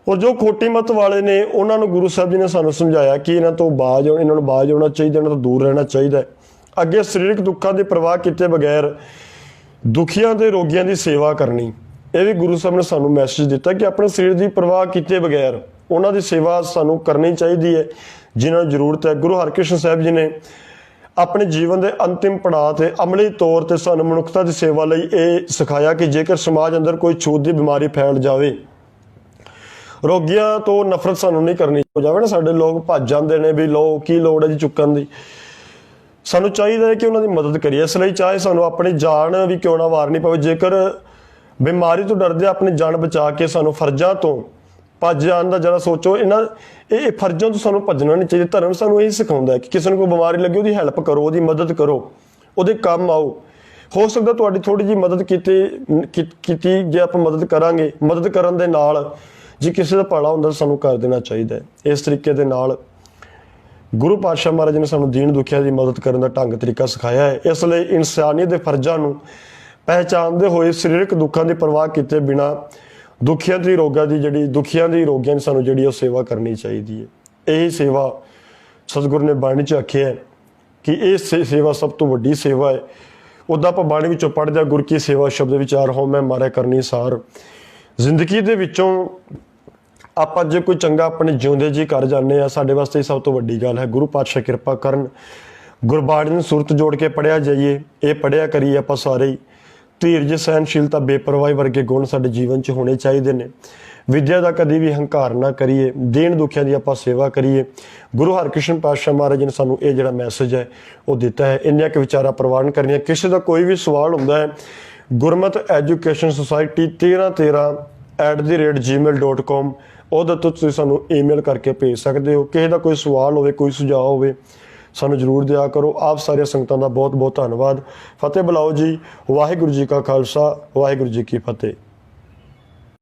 ਔਰ ਜੋ ਖੋਟੀ ਮਤ ਵਾਲੇ ਨੇ ਉਹਨਾਂ ਨੂੰ ਗੁਰੂ ਸਾਹਿਬ ਜੀ ਨੇ ਸਾਨੂੰ ਸਮਝਾਇਆ ਕਿ ਇਹਨਾਂ ਤੋਂ ਇਹਨਾਂ ਨੂੰ ਬਾਜ਼ ਆਉਣਾ ਚਾਹੀਦਾ, ਇਹਨਾਂ ਤੋਂ ਦੂਰ ਰਹਿਣਾ ਚਾਹੀਦਾ। ਅੱਗੇ ਸਰੀਰਕ ਦੁੱਖਾਂ ਦੀ ਪਰਵਾਹ ਕੀਤੇ ਬਗੈਰ ਦੁਖੀਆਂ ਤੇ ਰੋਗੀਆਂ ਦੀ ਸੇਵਾ ਕਰਨੀ, ਇਹ ਵੀ ਗੁਰੂ ਸਾਹਿਬ ਨੇ ਸਾਨੂੰ ਮੈਸੇਜ ਦਿੱਤਾ ਕਿ ਆਪਣੇ ਸਰੀਰ ਦੀ ਪਰਵਾਹ ਕੀਤੇ ਬਗੈਰ ਉਹਨਾਂ ਦੀ ਸੇਵਾ ਸਾਨੂੰ ਕਰਨੀ ਚਾਹੀਦੀ ਹੈ ਜਿਨ੍ਹਾਂ ਨੂੰ ਜ਼ਰੂਰਤ ਹੈ। ਗੁਰੂ ਹਰਕ੍ਰਿਸ਼ਨ ਸਾਹਿਬ ਜੀ ਨੇ ਆਪਣੇ ਜੀਵਨ ਦੇ ਅੰਤਿਮ ਪੜਾਅ ਤੇ ਅਮਲੀ ਤੌਰ ਤੇ ਸਾਨੂੰ ਮਨੁੱਖਤਾ ਦੀ ਸੇਵਾ ਲਈ ਇਹ ਸਿਖਾਇਆ ਕਿ ਜੇਕਰ ਸਮਾਜ ਅੰਦਰ ਕੋਈ ਛੂਤ ਦੀ ਬਿਮਾਰੀ ਫੈਲ ਜਾਵੇ, ਰੋਗੀਆਂ ਤੋਂ ਨਫ਼ਰਤ ਸਾਨੂੰ ਨਹੀਂ ਕਰਨੀ ਹੋ ਜਾਵੇ ਨਾ, ਸਾਡੇ ਲੋਕ ਭੱਜ ਜਾਂਦੇ ਨੇ ਵੀ ਲੋ ਕੀ ਲੋੜ ਹੈ ਜੀ ਚੁੱਕਣ ਦੀ, ਸਾਨੂੰ ਚਾਹੀਦਾ ਹੈ ਕਿ ਉਹਨਾਂ ਦੀ ਮਦਦ ਕਰੀਏ। ਇਸ ਲਈ ਚਾਹੇ ਸਾਨੂੰ ਆਪਣੀ ਜਾਨ ਵੀ ਕਿਉਂ ਨਾ ਵਾਰਨੀ ਪਵੇ, ਜੇਕਰ ਬਿਮਾਰੀ ਤੋਂ ਡਰਦੇ ਆਪਣੀ ਜਾਨ ਬਚਾ ਕੇ ਸਾਨੂੰ ਫਰਜ਼ਾਂ ਤੋਂ ਭੱਜ ਜਾਣ ਦਾ ਜਰਾ ਸੋਚੋ। ਇਹ ਫਰਜ਼ਾਂ ਤੋਂ ਸਾਨੂੰ ਭੱਜਣਾ ਨਹੀਂ ਚਾਹੀਦਾ। ਧਰਮ ਸਾਨੂੰ ਇਹ ਸਿਖਾਉਂਦਾ ਹੈ ਕਿ ਕਿਸੇ ਨੂੰ ਕੋਈ ਬਿਮਾਰੀ ਲੱਗੇ ਉਹਦੀ ਹੈਲਪ ਕਰੋ, ਉਹਦੀ ਮਦਦ ਕਰੋ, ਉਹਦੇ ਕੰਮ ਆਓ। ਹੋ ਸਕਦਾ ਤੁਹਾਡੀ ਥੋੜੀ ਜਿਹੀ ਮਦਦ ਕੀਤੀ ਜੇ ਆਪਾਂ ਮਦਦ ਕਰਾਂਗੇ, ਮਦਦ ਕਰਨ ਦੇ ਨਾਲ ਜੇ ਕਿਸੇ ਦਾ ਭਲਾ ਹੁੰਦਾ ਸਾਨੂੰ ਕਰ ਦੇਣਾ ਚਾਹੀਦਾ ਹੈ। ਇਸ ਤਰੀਕੇ ਦੇ ਨਾਲ ਗੁਰੂ ਪਾਤਸ਼ਾਹ ਮਹਾਰਾਜ ਨੇ ਸਾਨੂੰ ਦੀਨ ਦੁਖੀਆਂ ਦੀ ਮਦਦ ਕਰਨ ਦਾ ਢੰਗ ਤਰੀਕਾ ਸਿਖਾਇਆ ਹੈ। ਇਸ ਲਈ ਇਨਸਾਨੀਅਤ ਦੇ ਫਰਜ਼ਾਂ ਨੂੰ ਪਹਿਚਾਣਦੇ ਹੋਏ ਸਰੀਰਕ ਦੁੱਖਾਂ ਦੀ ਪਰਵਾਹ ਕੀਤੇ ਬਿਨਾਂ ਦੁਖੀਆਂ ਦੀ ਰੋਗੀਆਂ ਦੀ ਸਾਨੂੰ ਜਿਹੜੀ ਉਹ ਸੇਵਾ ਕਰਨੀ ਚਾਹੀਦੀ ਹੈ। ਇਹ ਸੇਵਾ ਸਤਿਗੁਰੂ ਨੇ ਬਾਣੀ 'ਚ ਆਖਿਆ ਹੈ ਕਿ ਇਹ ਸੇਵਾ ਸਭ ਤੋਂ ਵੱਡੀ ਸੇਵਾ ਹੈ। ਉੱਦਾਂ ਆਪਾਂ ਬਾਣੀ ਵਿੱਚੋਂ ਪੜ੍ਹਦੇ ਹਾਂ, ਗੁਰ ਕੀ ਸੇਵਾ ਸ਼ਬਦ ਵਿਚਾਰ ਹੋ ਮੈਂ ਮਾਰੇ ਕਰਨੀ ਸਾਰ। ਜ਼ਿੰਦਗੀ ਦੇ ਵਿੱਚੋਂ ਆਪਾਂ ਜੇ ਕੋਈ ਚੰਗਾ ਆਪਣੇ ਜਿਉਂਦੇ ਜੀ ਕਰ ਜਾਂਦੇ ਆ, ਸਾਡੇ ਵਾਸਤੇ ਸਭ ਤੋਂ ਵੱਡੀ ਗੱਲ ਹੈ। ਗੁਰੂ ਪਾਤਸ਼ਾਹ ਕਿਰਪਾ ਕਰਨ, ਗੁਰਬਾਣੀ ਨੂੰ ਸੁਰਤ ਜੋੜ ਕੇ ਪੜ੍ਹਿਆ ਜਾਈਏ, ਇਹ ਪੜ੍ਹਿਆ ਕਰੀਏ ਆਪਾਂ ਸਾਰੇ ਹੀ। ਧੀਰਜ, ਸਹਿਨਸ਼ੀਲਤਾ, ਬੇਪਰਵਾਹੀ ਵਰਗੇ ਗੁਣ ਸਾਡੇ ਜੀਵਨ 'ਚ ਹੋਣੇ ਚਾਹੀਦੇ ਨੇ। ਵਿਦਿਆ ਦਾ ਕਦੀ ਵੀ ਹੰਕਾਰ ਨਾ ਕਰੀਏ, ਦੀਨ ਦੁਖੀਆਂ ਦੀ ਆਪਾਂ ਸੇਵਾ ਕਰੀਏ। ਗੁਰੂ ਹਰਕ੍ਰਿਸ਼ਨ ਪਾਤਸ਼ਾਹ ਮਹਾਰਾਜ ਨੇ ਸਾਨੂੰ ਇਹ ਜਿਹੜਾ ਮੈਸੇਜ ਹੈ ਉਹ ਦਿੱਤਾ ਹੈ। ਇੰਨੀਆਂ ਕੁ ਵਿਚਾਰਾਂ ਪ੍ਰਵਾਨ ਕਰਨੀਆਂ। ਕਿਸੇ ਦਾ ਕੋਈ ਵੀ ਸਵਾਲ ਹੁੰਦਾ ਹੈ, ਗੁਰਮਤ ਐਜੂਕੇਸ਼ਨ ਸੁਸਾਇਟੀ 1313@gmail.com ਉਹਦੇ ਤੋਂ ਤੁਸੀਂ ਸਾਨੂੰ ਈਮੇਲ ਕਰਕੇ ਭੇਜ ਸਕਦੇ ਹੋ। ਕਿਸੇ ਦਾ ਕੋਈ ਸਵਾਲ ਹੋਵੇ, ਕੋਈ ਸੁਝਾਅ ਹੋਵੇ, ਸਾਨੂੰ ਜ਼ਰੂਰ ਦਿਆ ਕਰੋ। ਆਪ ਸਾਰੀਆਂ ਸੰਗਤਾਂ ਦਾ ਬਹੁਤ ਬਹੁਤ ਧੰਨਵਾਦ। ਫਤਿਹ ਬੁਲਾਓ ਜੀ। ਵਾਹਿਗੁਰੂ ਜੀ ਕਾ ਖਾਲਸਾ, ਵਾਹਿਗੁਰੂ ਜੀ ਕੀ ਫਤਿਹ।